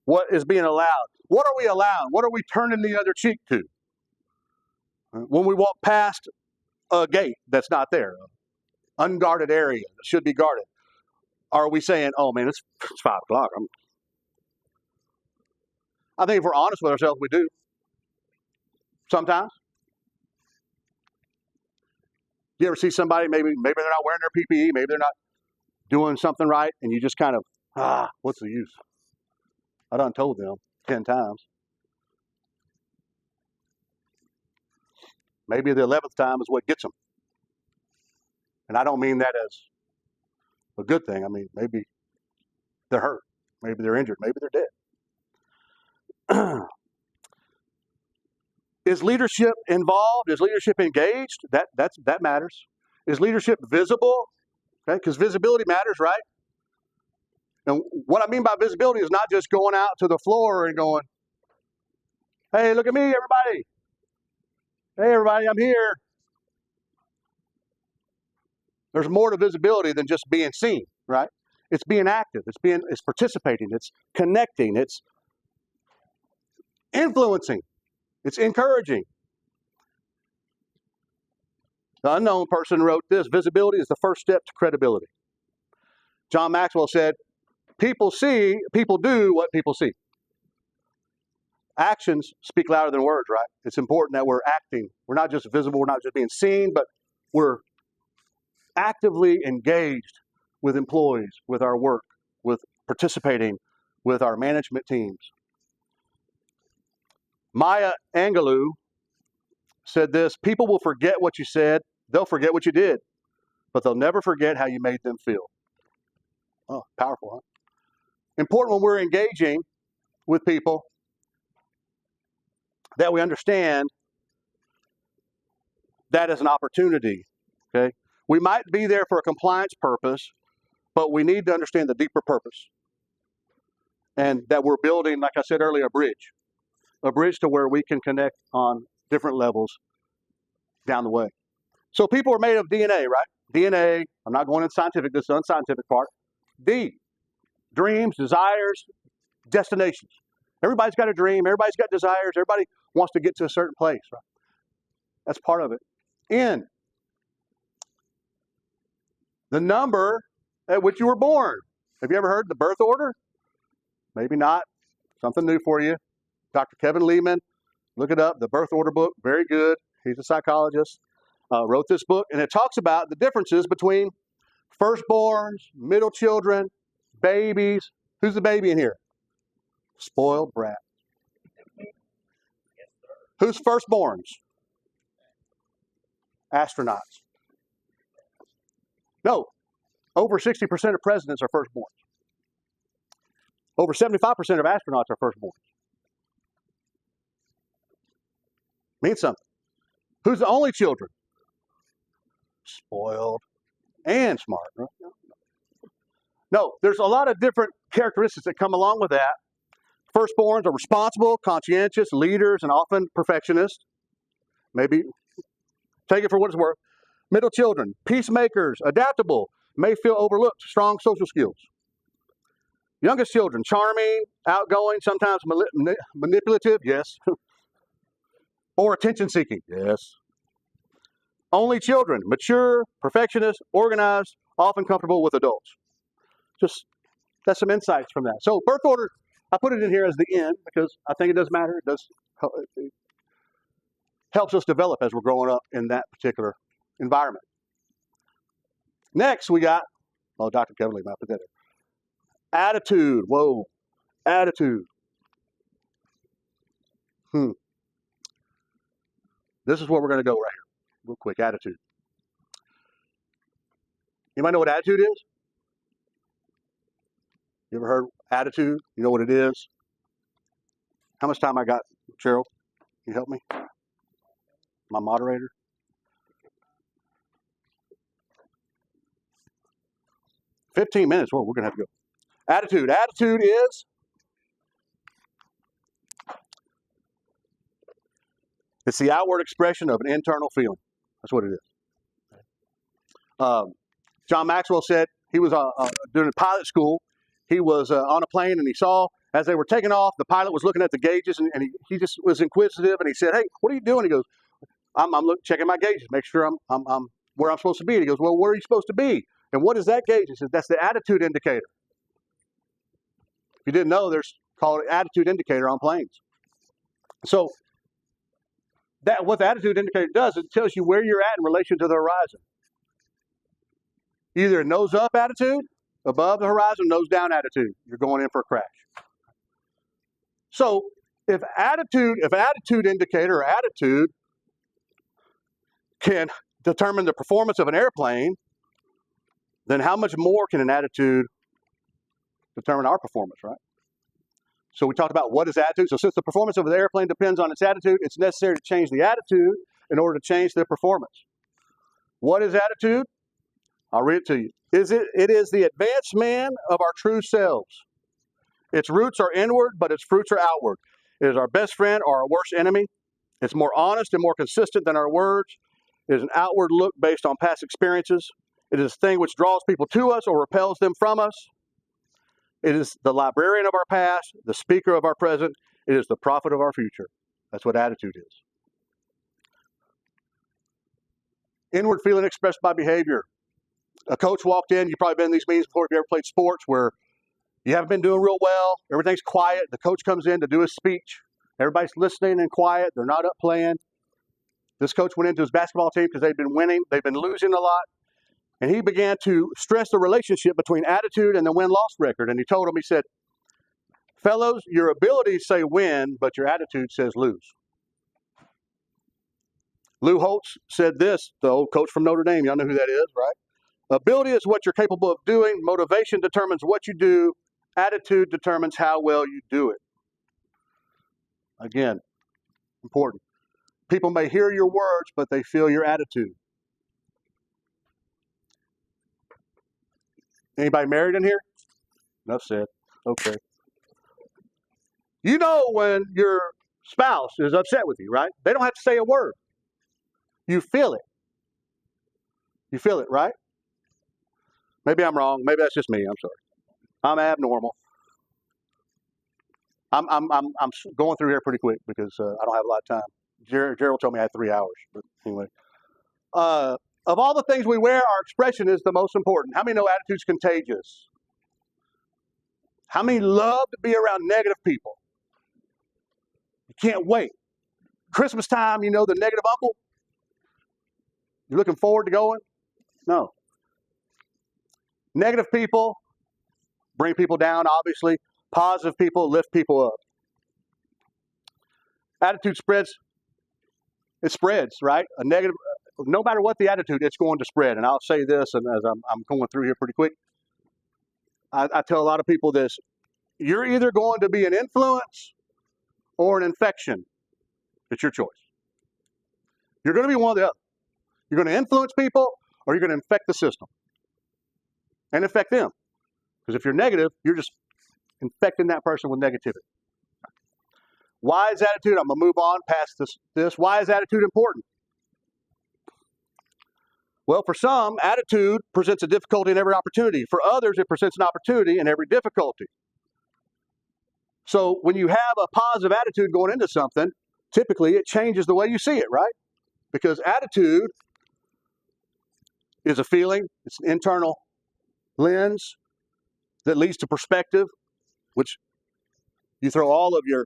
What is being allowed? What are we allowing? What are we turning the other cheek to? When we walk past a gate that's not there, an unguarded area that should be guarded, are we saying, oh man, it's 5 o'clock? I think if we're honest with ourselves, we do. Sometimes. You ever see somebody, maybe they're not wearing their PPE, maybe they're not doing something right, and you just kind of, what's the use? I done told them 10 times. Maybe the 11th time is what gets them. And I don't mean that as a good thing. I mean, maybe they're hurt. Maybe they're injured. Maybe they're dead. Is leadership involved? Is leadership engaged? That matters. Is leadership visible? Okay, because visibility matters, right? And what I mean by visibility is not just going out to the floor and going, hey, look at me, everybody. Hey, everybody, I'm here. There's more to visibility than just being seen, right? It's being active. It's participating. It's connecting. It's influencing. It's encouraging. The unknown person wrote this: visibility is the first step to credibility. John Maxwell said, people do what people see. Actions speak louder than words, right? It's important that we're acting. We're not just visible, we're not just being seen, but we're actively engaged with employees, with our work, with participating with our management teams. Maya Angelou said this: people will forget what you said, they'll forget what you did, but they'll never forget how you made them feel. Oh, powerful, huh? Important when we're engaging with people that we understand that as an opportunity, okay? We might be there for a compliance purpose, but we need to understand the deeper purpose. And that we're building, like I said earlier, a bridge to where we can connect on different levels down the way. So people are made of DNA, right? DNA, I'm not going into scientific, this is the unscientific part. D, dreams, desires, destinations. Everybody's got a dream, everybody's got desires, everybody wants to get to a certain place, right? That's part of it. N, the number at which you were born. Have you ever heard the birth order? Maybe not. Something new for you. Dr. Kevin Lehman, look it up, the birth order book, very good. He's a psychologist, wrote this book, and it talks about the differences between firstborns, middle children, babies. Who's the baby in here? Spoiled brat. Who's firstborns? Astronauts. No, over 60% of presidents are firstborns. Over 75% of astronauts are firstborns. Means something. Who's the only children? Spoiled and smart. Right? No, there's a lot of different characteristics that come along with that. Firstborns are responsible, conscientious, leaders, and often perfectionists. Maybe take it for what it's worth. Middle children, peacemakers, adaptable, may feel overlooked, strong social skills. Youngest children, charming, outgoing, sometimes manipulative, yes. Or attention-seeking, yes. Only children, mature, perfectionist, organized, often comfortable with adults. Just, that's some insights from that. So birth order, I put it in here as the end because I think it does matter. It does it helps us develop as we're growing up in that particular environment. Next, we got, Dr. Kevin Lee, I put that in. Attitude. Whoa, attitude. This is where we're going to go right here. Real quick, attitude. Anybody know what attitude is? You ever heard attitude? You know what it is? How much time I got, Cheryl? Can you help me? My moderator? "15 minutes. Well, we're going to have to go. Attitude. Attitude is it's the outward expression of an internal feeling. That's what it is. John Maxwell said he was doing a pilot school. He was on a plane and he saw as they were taking off, the pilot was looking at the gauges and he just was inquisitive and he said, "Hey, what are you doing?" He goes, I'm checking my gauges, make sure I'm where I'm supposed to be." And he goes, "Well, where are you supposed to be? And what is that gauge?" He says, "That's the attitude indicator." If you didn't know, there's called an attitude indicator on planes. So what the attitude indicator does, it tells you where you're at in relation to the horizon. Either a nose up attitude, above the horizon, nose down attitude. You're going in for a crash. So if attitude indicator or attitude can determine the performance of an airplane, then how much more can an attitude determine our performance, right? So we talked about what is attitude. So since the performance of the airplane depends on its attitude, it's necessary to change the attitude in order to change the performance. What is attitude? I'll read it to you. It is the advanced man of our true selves. Its roots are inward, but its fruits are outward. It is our best friend or our worst enemy. It's more honest and more consistent than our words. It is an outward look based on past experiences. It is a thing which draws people to us or repels them from us. It is the librarian of our past, the speaker of our present. It is the prophet of our future. That's what attitude is. Inward feeling expressed by behavior. A coach walked in, you've probably been in these meetings before if you ever played sports, where you haven't been doing real well, everything's quiet, the coach comes in to do his speech, everybody's listening and quiet, they're not up playing. This coach went into his basketball team because they've been winning, they've been losing a lot, and he began to stress the relationship between attitude and the win-loss record. And he told them, he said, "Fellows, your abilities say win, but your attitude says lose." Lou Holtz said this, the old coach from Notre Dame, y'all know who that is, right? "Ability is what you're capable of doing. Motivation determines what you do. Attitude determines how well you do it." Again, important. People may hear your words, but they feel your attitude. Anybody married in here? Enough said. Okay. You know when your spouse is upset with you, right? They don't have to say a word. You feel it. You feel it, right? Maybe I'm wrong. Maybe that's just me. I'm sorry. I'm abnormal. I'm going through here pretty quick because I don't have a lot of time. Gerald told me I had 3 hours, but anyway. Of all the things we wear, our expression is the most important. How many know attitude's contagious? How many love to be around negative people? You can't wait. Christmas time, you know, the negative uncle? You're looking forward to going? No. Negative people bring people down, obviously. Positive people lift people up. Attitude spreads. It spreads, right? A negative, no matter what the attitude, it's going to spread. And I'll say this, and as I'm going through here pretty quick, I tell a lot of people this: you're either going to be an influence or an infection. It's your choice. You're going to be one or the other. You're going to influence people, or you're going to infect the system and infect them. Because if you're negative, you're just infecting that person with negativity. Why is attitude? I'm going to move on past this. Why is attitude important? Well, for some, attitude presents a difficulty in every opportunity. For others, it presents an opportunity in every difficulty. So when you have a positive attitude going into something, typically it changes the way you see it, right? Because attitude is a feeling. It's an internal lens that leads to perspective, which you throw all of your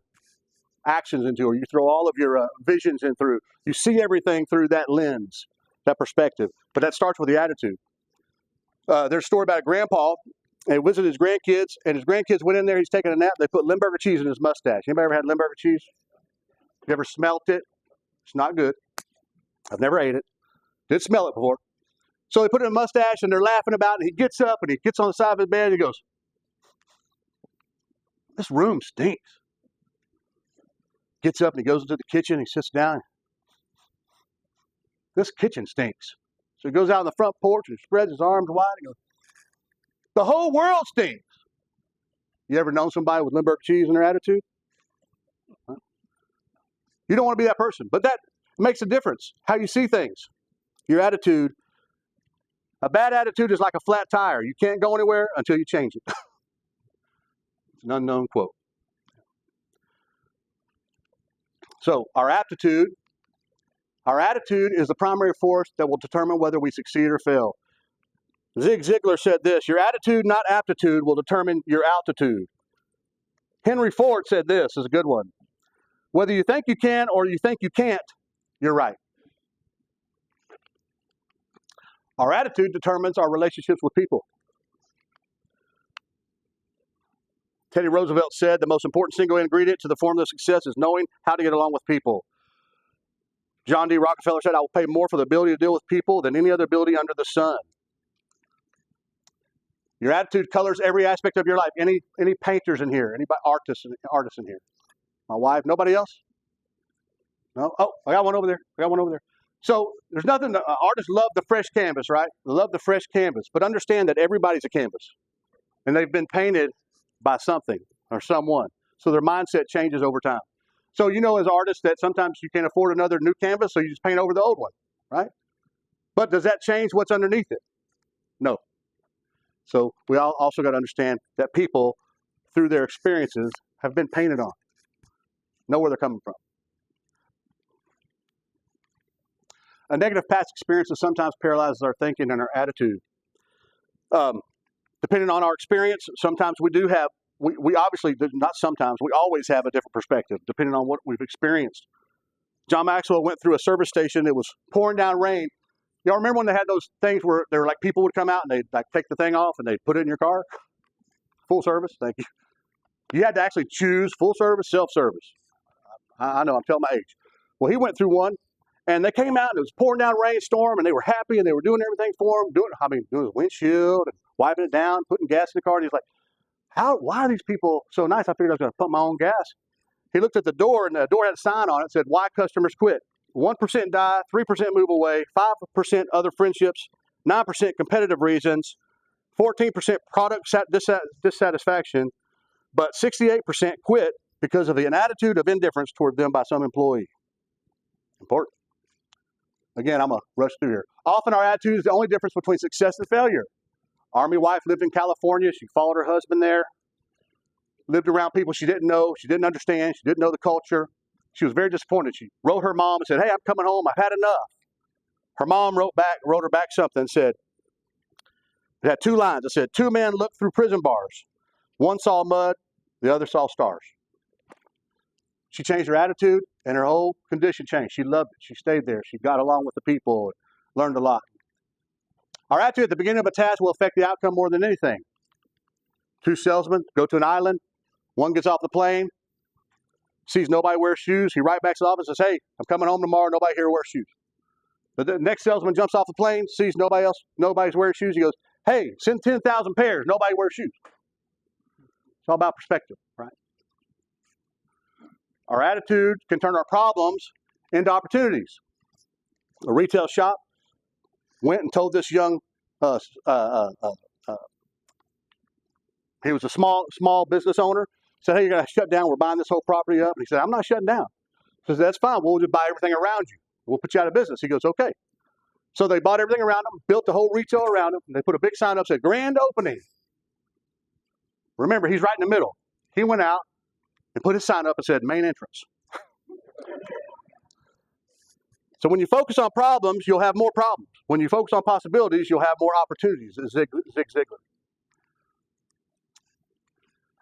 actions into, or you throw all of your visions in through. You see everything through that lens, that perspective. But that starts with the attitude. There's a story about a grandpa, and he visited his grandkids, and his grandkids went in there, he's taking a nap, they put Limburger cheese in his mustache. Anybody ever had Limburger cheese? You ever smelt it? It's not good. I've never ate it. Did smell it before. So they put it in a mustache, and they're laughing about it, and he gets up, and he gets on the side of his bed, and he goes, "This room stinks." Gets up, and he goes into the kitchen, he sits down. "This kitchen stinks." So he goes out on the front porch, and spreads his arms wide, and goes, "The whole world stinks." You ever known somebody with Limburger cheese in their attitude? Huh? You don't want to be that person, but that makes a difference, how you see things. Your attitude. A bad attitude is like a flat tire. You can't go anywhere until you change it. It's an unknown quote. So our attitude is the primary force that will determine whether we succeed or fail. Zig Ziglar said this: your attitude, not aptitude, will determine your altitude. Henry Ford said this, is a good one: whether you think you can or you think you can't, you're right. Our attitude determines our relationships with people. Teddy Roosevelt said the most important single ingredient to the formula of success is knowing how to get along with people. John D. Rockefeller said, "I will pay more for the ability to deal with people than any other ability under the sun." Your attitude colors every aspect of your life. Any painters in here? Anybody artists in here? My wife? Nobody else? No? Oh, I got one over there. So there's nothing. Artists love the fresh canvas, right? They love the fresh canvas. But understand that everybody's a canvas, and they've been painted by something or someone. So their mindset changes over time. So you know, as artists, that sometimes you can't afford another new canvas, so you just paint over the old one, right? But does that change what's underneath it? No. So we also got to understand that people, through their experiences, have been painted on. Know where they're coming from. A negative past experience sometimes paralyzes our thinking and our attitude. Depending on our experience, sometimes we do have, we obviously, not sometimes, we always have a different perspective, depending on what we've experienced. John Maxwell went through a service station. It was pouring down rain. Y'all remember when they had those things where they were like, people would come out and they'd like take the thing off and they'd put it in your car? Full service, thank you. You had to actually choose full service, self-service. I know, I'm telling my age. Well, he went through one, and they came out and it was pouring down a rainstorm, and they were happy and they were doing everything for him, doing the windshield and wiping it down, putting gas in the car. And he's like, why are these people so nice? I figured I was going to pump my own gas. He looked at the door, and the door had a sign on it that said, "Why customers quit. 1% die, 3% move away, 5% other friendships, 9% competitive reasons, 14% product dissatisfaction, but 68% quit because of an attitude of indifference toward them by some employee." Important. Again, I'm going to rush through here. Often our attitude is the only difference between success and failure. Army wife lived in California. She followed her husband there. Lived around people she didn't know. She didn't understand. She didn't know the culture. She was very disappointed. She wrote her mom and said, "Hey, I'm coming home. I've had enough." Her mom wrote her back something and said, it had 2 lines. It said, "Two men looked through prison bars. One saw mud, the other saw stars." She changed her attitude, and her whole condition changed. She loved it. She stayed there. She got along with the people and learned a lot. Our attitude at the beginning of a task will affect the outcome more than anything. 2 salesmen go to an island. One gets off the plane, sees nobody wear shoes. He right back to the office and says, "Hey, I'm coming home tomorrow. Nobody here wears shoes." The next salesman jumps off the plane, sees nobody's wearing shoes. He goes, hey, send 10,000 pairs. Nobody wears shoes. It's all about perspective, right? Our attitude can turn our problems into opportunities. A retail shop went and told this young, he was a small business owner, said, hey, you're going to shut down. We're buying this whole property up. And he said, I'm not shutting down. He says, that's fine. We'll just buy everything around you. We'll put you out of business. He goes, okay. So they bought everything around him, built the whole retail around him. And they put a big sign up, said, grand opening. Remember, he's right in the middle. He went out and put his sign up and said, main entrance. So when you focus on problems, you'll have more problems. When you focus on possibilities, you'll have more opportunities. Zig Ziglar.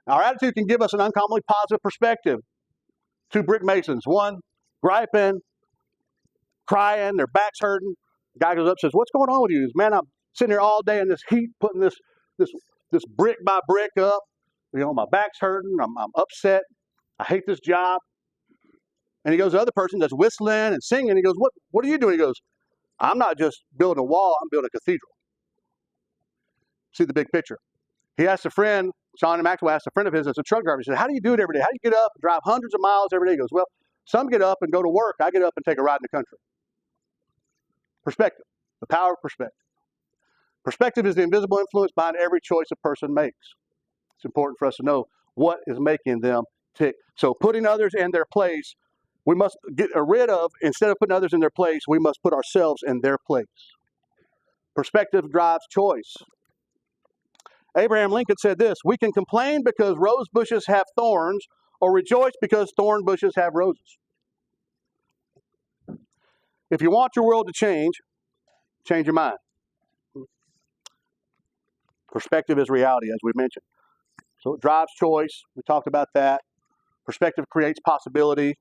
Our attitude can give us an uncommonly positive perspective. Two brick masons, one griping, crying, their back's hurting. The guy goes up and says, what's going on with you? He says, man, I'm sitting here all day in this heat, putting this brick by brick up. You know, my back's hurting. I'm upset. I hate this job. And he goes to the other person that's whistling and singing. He goes, what are you doing? He goes, I'm not just building a wall. I'm building a cathedral. See the big picture. He asked a friend, John Maxwell asked a friend of his that's a truck driver. He said, how do you do it every day? How do you get up and drive hundreds of miles every day? He goes, well, some get up and go to work. I get up and take a ride in the country. Perspective. The power of perspective. Perspective is the invisible influence behind every choice a person makes. It's important for us to know what is making them tick. So putting others in their place, we must get rid of, instead of putting others in their place, we must put ourselves in their place. Perspective drives choice. Abraham Lincoln said this, we can complain because rose bushes have thorns, or rejoice because thorn bushes have roses. If you want your world to change your mind. Perspective is reality, as we mentioned. So it drives choice. We talked about that. Perspective creates possibility.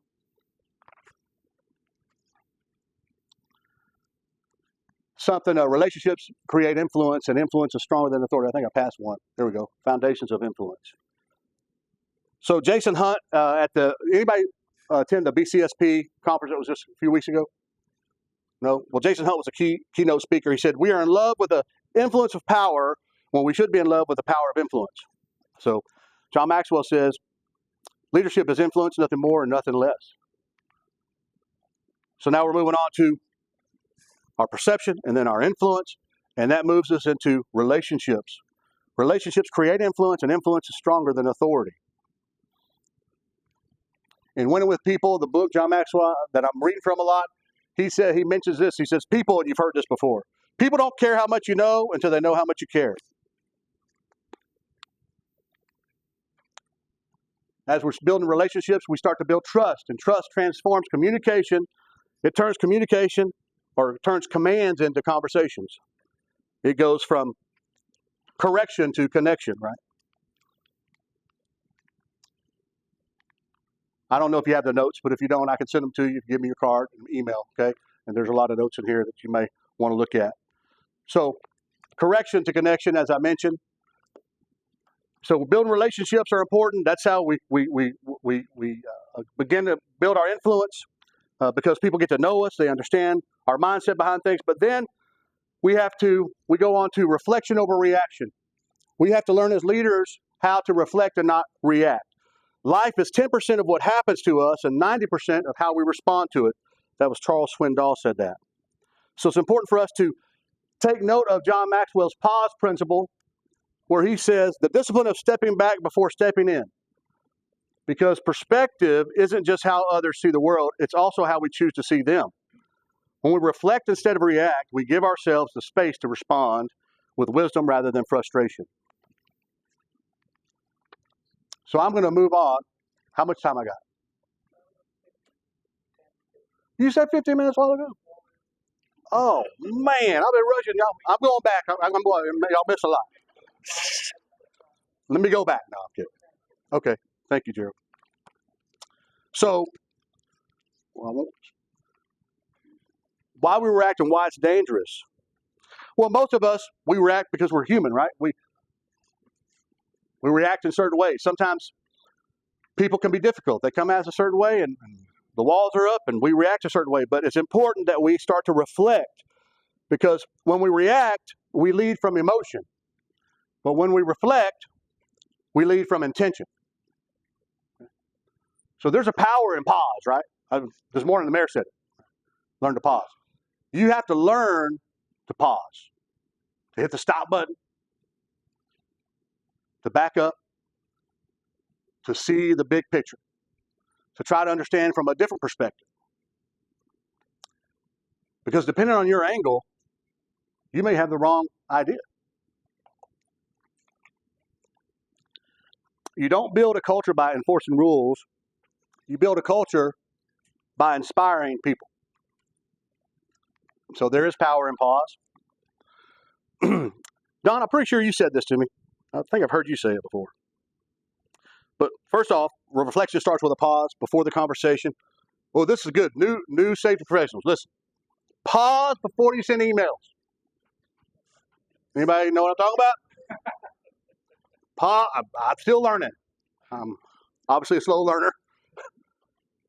Relationships create influence, and influence is stronger than authority. I think I passed one. There we go. Foundations of influence. So Jason Hunt, anybody attend the BCSP conference that was just a few weeks ago? No? Well, Jason Hunt was a keynote speaker. He said, we are in love with the influence of power when we should be in love with the power of influence. So John Maxwell says, leadership is influence, nothing more and nothing less. So now we're moving on to our perception and then our influence, and that moves us into relationships. Relationships create influence, and influence is stronger than authority. In Winning with People, the book John Maxwell that I'm reading from a lot, he mentions this. He says, people, and you've heard this before, people don't care how much you know until they know how much you care. As we're building relationships, we start to build trust, and trust transforms communication. It turns commands into conversations. It goes from correction to connection, right? I don't know if you have the notes, but if you don't, I can send them to you. Give me your card and email, okay? And there's a lot of notes in here that you may want to look at. So, correction to connection, as I mentioned. So, building relationships are important. That's how we begin to build our influence, because people get to know us, they understand our mindset behind things. But then we go on to reflection over reaction. We have to learn as leaders how to reflect and not react. Life is 10% of what happens to us and 90% of how we respond to it. That was Charles Swindoll said that. So it's important for us to take note of John Maxwell's pause principle, where he says the discipline of stepping back before stepping in. Because perspective isn't just how others see the world, it's also how we choose to see them. When we reflect instead of react, we give ourselves the space to respond with wisdom rather than frustration. So I'm going to move on. How much time I got? You said 15 minutes a while ago? Oh, man, I've been rushing. Y'all, I'm going back. I'm going. Y'all missed a lot. Let me go back. No, I'm kidding. Okay. Thank you, Gerald. So, why we react and why it's dangerous? Well, most of us, we react because we're human, right? We react in certain ways. Sometimes people can be difficult. They come at us a certain way, and the walls are up and we react a certain way. But it's important that we start to reflect, because when we react, we lead from emotion. But when we reflect, we lead from intention. So there's a power in pause, right? This morning the mayor said it. Learn to pause. You have to learn to pause, to hit the stop button, to back up, to see the big picture, to try to understand from a different perspective. Because depending on your angle, you may have the wrong idea. You don't build a culture by enforcing rules. You build a culture by inspiring people. So there is power in pause. Don, I'm pretty sure you said this to me. I think I've heard you say it before. But first off, reflection starts with a pause before the conversation. Oh, this is good. New safety professionals, listen. Pause before you send emails. Anybody know what I'm talking about? Pause. I'm still learning. I'm obviously a slow learner.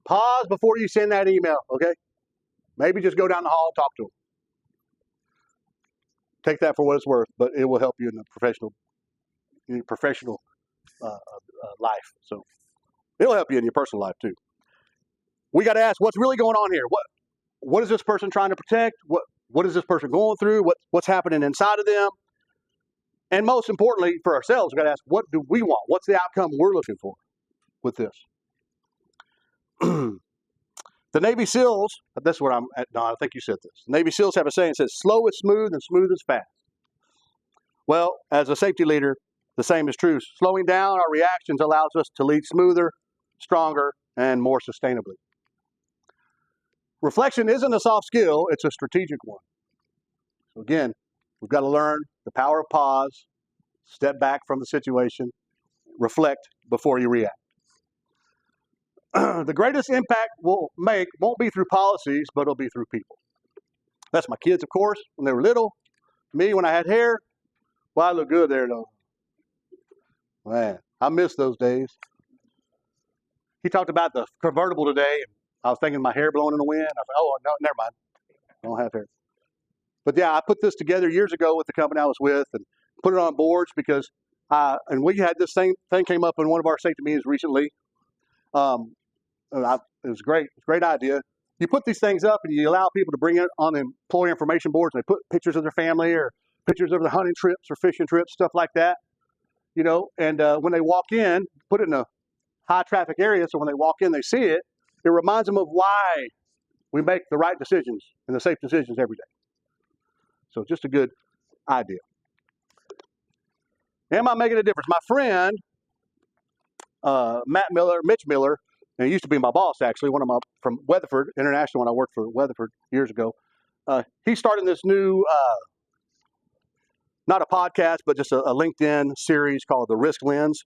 Pause before you send that email, okay? Maybe just go down the hall and talk to them. Take that for what it's worth, but it will help you in the professional life. So it'll help you in your personal life too. We got to ask, what's really going on here? What is this person trying to protect? What is this person going through? What's happening inside of them? And most importantly, for ourselves, we got to ask, what do we want? What's the outcome we're looking for with this? The Navy SEALs, that's what I'm at, Don, I think you said this. Navy SEALs have a saying that says, slow is smooth and smooth is fast. Well, as a safety leader, the same is true. Slowing down our reactions allows us to lead smoother, stronger, and more sustainably. Reflection isn't a soft skill, it's a strategic one. So again, we've got to learn the power of pause, step back from the situation, reflect before you react. The greatest impact we'll make won't be through policies, but it'll be through people. That's my kids, of course, when they were little. Me, when I had hair. Well, I look good there, though. Man, I miss those days. He talked about the convertible today. And I was thinking my hair blowing in the wind. I thought, oh, no, never mind. I don't have hair. But yeah, I put this together years ago with the company I was with and put it on boards because, and we had this thing came up in one of our safety meetings recently. It was great. It's a great idea. You put these things up and you allow people to bring it on the employee information boards. And they put pictures of their family or pictures of their hunting trips or fishing trips, stuff like that. You know, and when they walk in, put it in a high traffic area. So when they walk in, they see it. It reminds them of why we make the right decisions and the safe decisions every day. So just a good idea. Am I making a difference? My friend, Mitch Miller, and he used to be my boss, actually, from Weatherford International when I worked for Weatherford years ago. He's starting this new, not a podcast, but just a LinkedIn series called The Risk Lens.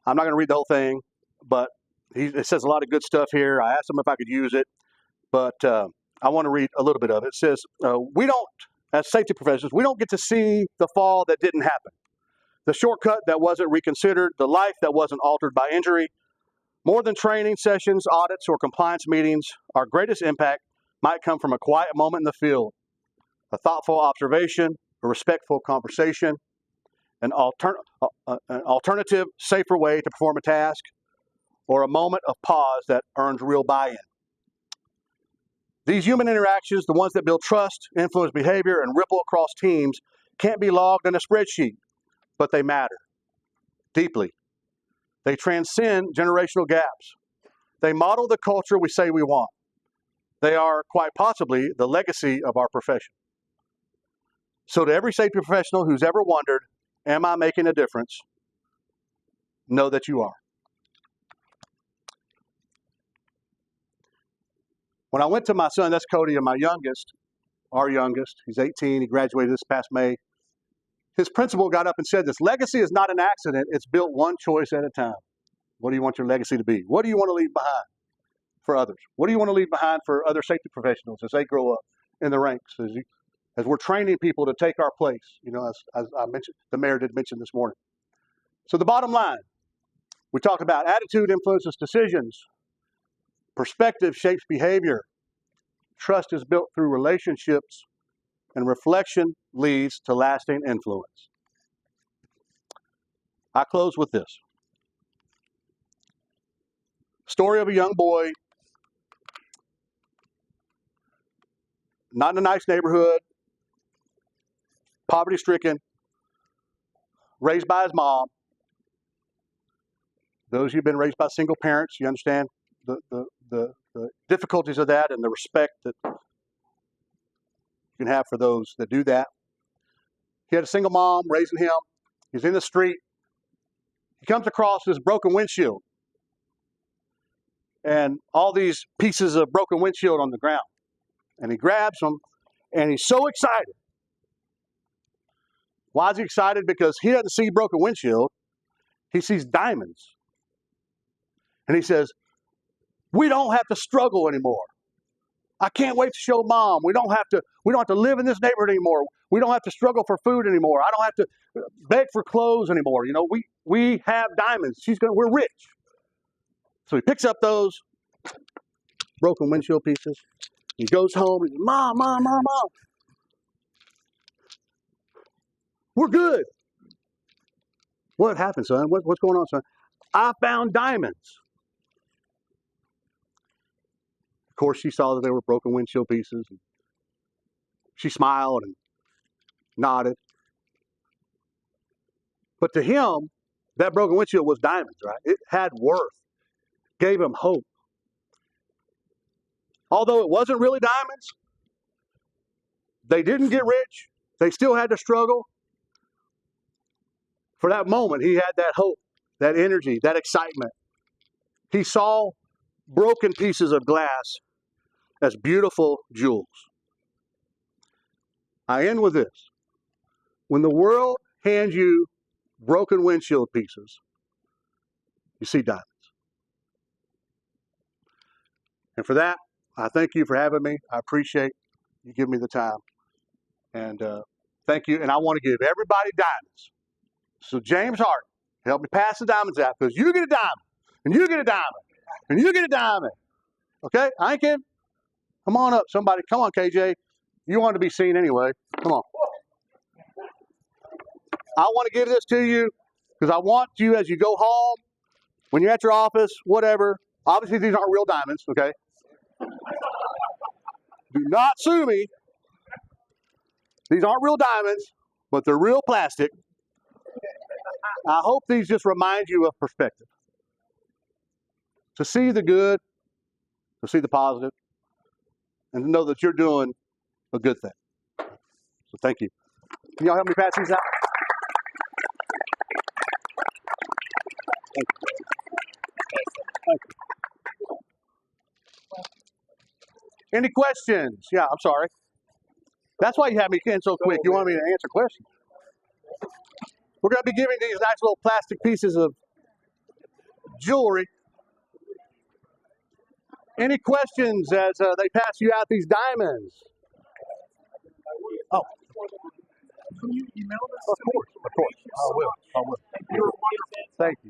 I'm not going to read the whole thing, but it says a lot of good stuff here. I asked him if I could use it, but I want to read a little bit of it. It says, we don't, as safety professionals, we don't get to see the fall that didn't happen, the shortcut that wasn't reconsidered, the life that wasn't altered by injury. More than training sessions, audits, or compliance meetings, our greatest impact might come from a quiet moment in the field, a thoughtful observation, a respectful conversation, an alternative, safer way to perform a task, or a moment of pause that earns real buy-in. These human interactions, the ones that build trust, influence behavior, and ripple across teams, can't be logged in a spreadsheet, but they matter deeply. They transcend generational gaps. They model the culture we say we want. They are quite possibly the legacy of our profession. So to every safety professional who's ever wondered, am I making a difference? Know that you are. When I went to my son, that's Cody, and my youngest, our youngest, he's 18, he graduated this past May. His principal got up and said this: legacy is not an accident, it's built one choice at a time. What do you want your legacy to be? What do you want to leave behind for others? What do you want to leave behind for other safety professionals as they grow up in the ranks, as we're training people to take our place, you know, as I mentioned, the mayor did mention this morning. So the bottom line, we talked about attitude influences decisions. Perspective shapes behavior. Trust is built through relationships, and reflection leads to lasting influence. I close with this. Story of a young boy, not in a nice neighborhood, poverty-stricken, raised by his mom. Those who've been raised by single parents, you understand the difficulties of that and the respect that you can have for those that do that. He had a single mom raising him. He's in the street. He comes across this broken windshield and all these pieces of broken windshield on the ground. And he grabs them, and he's so excited. Why is he excited? Because he doesn't see broken windshield. He sees diamonds. And he says, we don't have to struggle anymore. I can't wait to show mom. We don't have to live in this neighborhood anymore. We don't have to struggle for food anymore. I don't have to beg for clothes anymore. You know, we have diamonds. We're rich. So he picks up those broken windshield pieces. He goes home and says, Mom. We're good. What happened, son? What's going on, son? I found diamonds. Of course, she saw that they were broken windshield pieces. And she smiled and nodded. But to him, that broken windshield was diamonds, right? It had worth. Gave him hope. Although it wasn't really diamonds, they didn't get rich. They still had to struggle. For that moment, he had that hope, that energy, that excitement. He saw broken pieces of glass as beautiful jewels. I end with this. When the world hands you broken windshield pieces, you see diamonds. And for that, I thank you for having me. I appreciate you giving me the time. And thank you. And I want to give everybody diamonds. So James Hart, help me pass the diamonds out, because you get a diamond, and you get a diamond, and you get a diamond. Okay? I ain't kidding. Come on up, somebody. Come on, KJ. You want to be seen anyway. Come on. I want to give this to you because I want you, as you go home, when you're at your office, whatever. Obviously, these aren't real diamonds, okay? Do not sue me. These aren't real diamonds, but they're real plastic. I hope these just remind you of perspective. To see the good, to see the positive, and to know that you're doing a good thing. So thank you. Can y'all help me pass these out? Thank you. Thank you. Any questions? Yeah, I'm sorry. That's why you had me in so quick. You wanted me to answer questions. We're going to be giving these nice little plastic pieces of jewelry. Any questions as they pass you out these diamonds? Oh. Can you email us? Of course. I will. Thank you.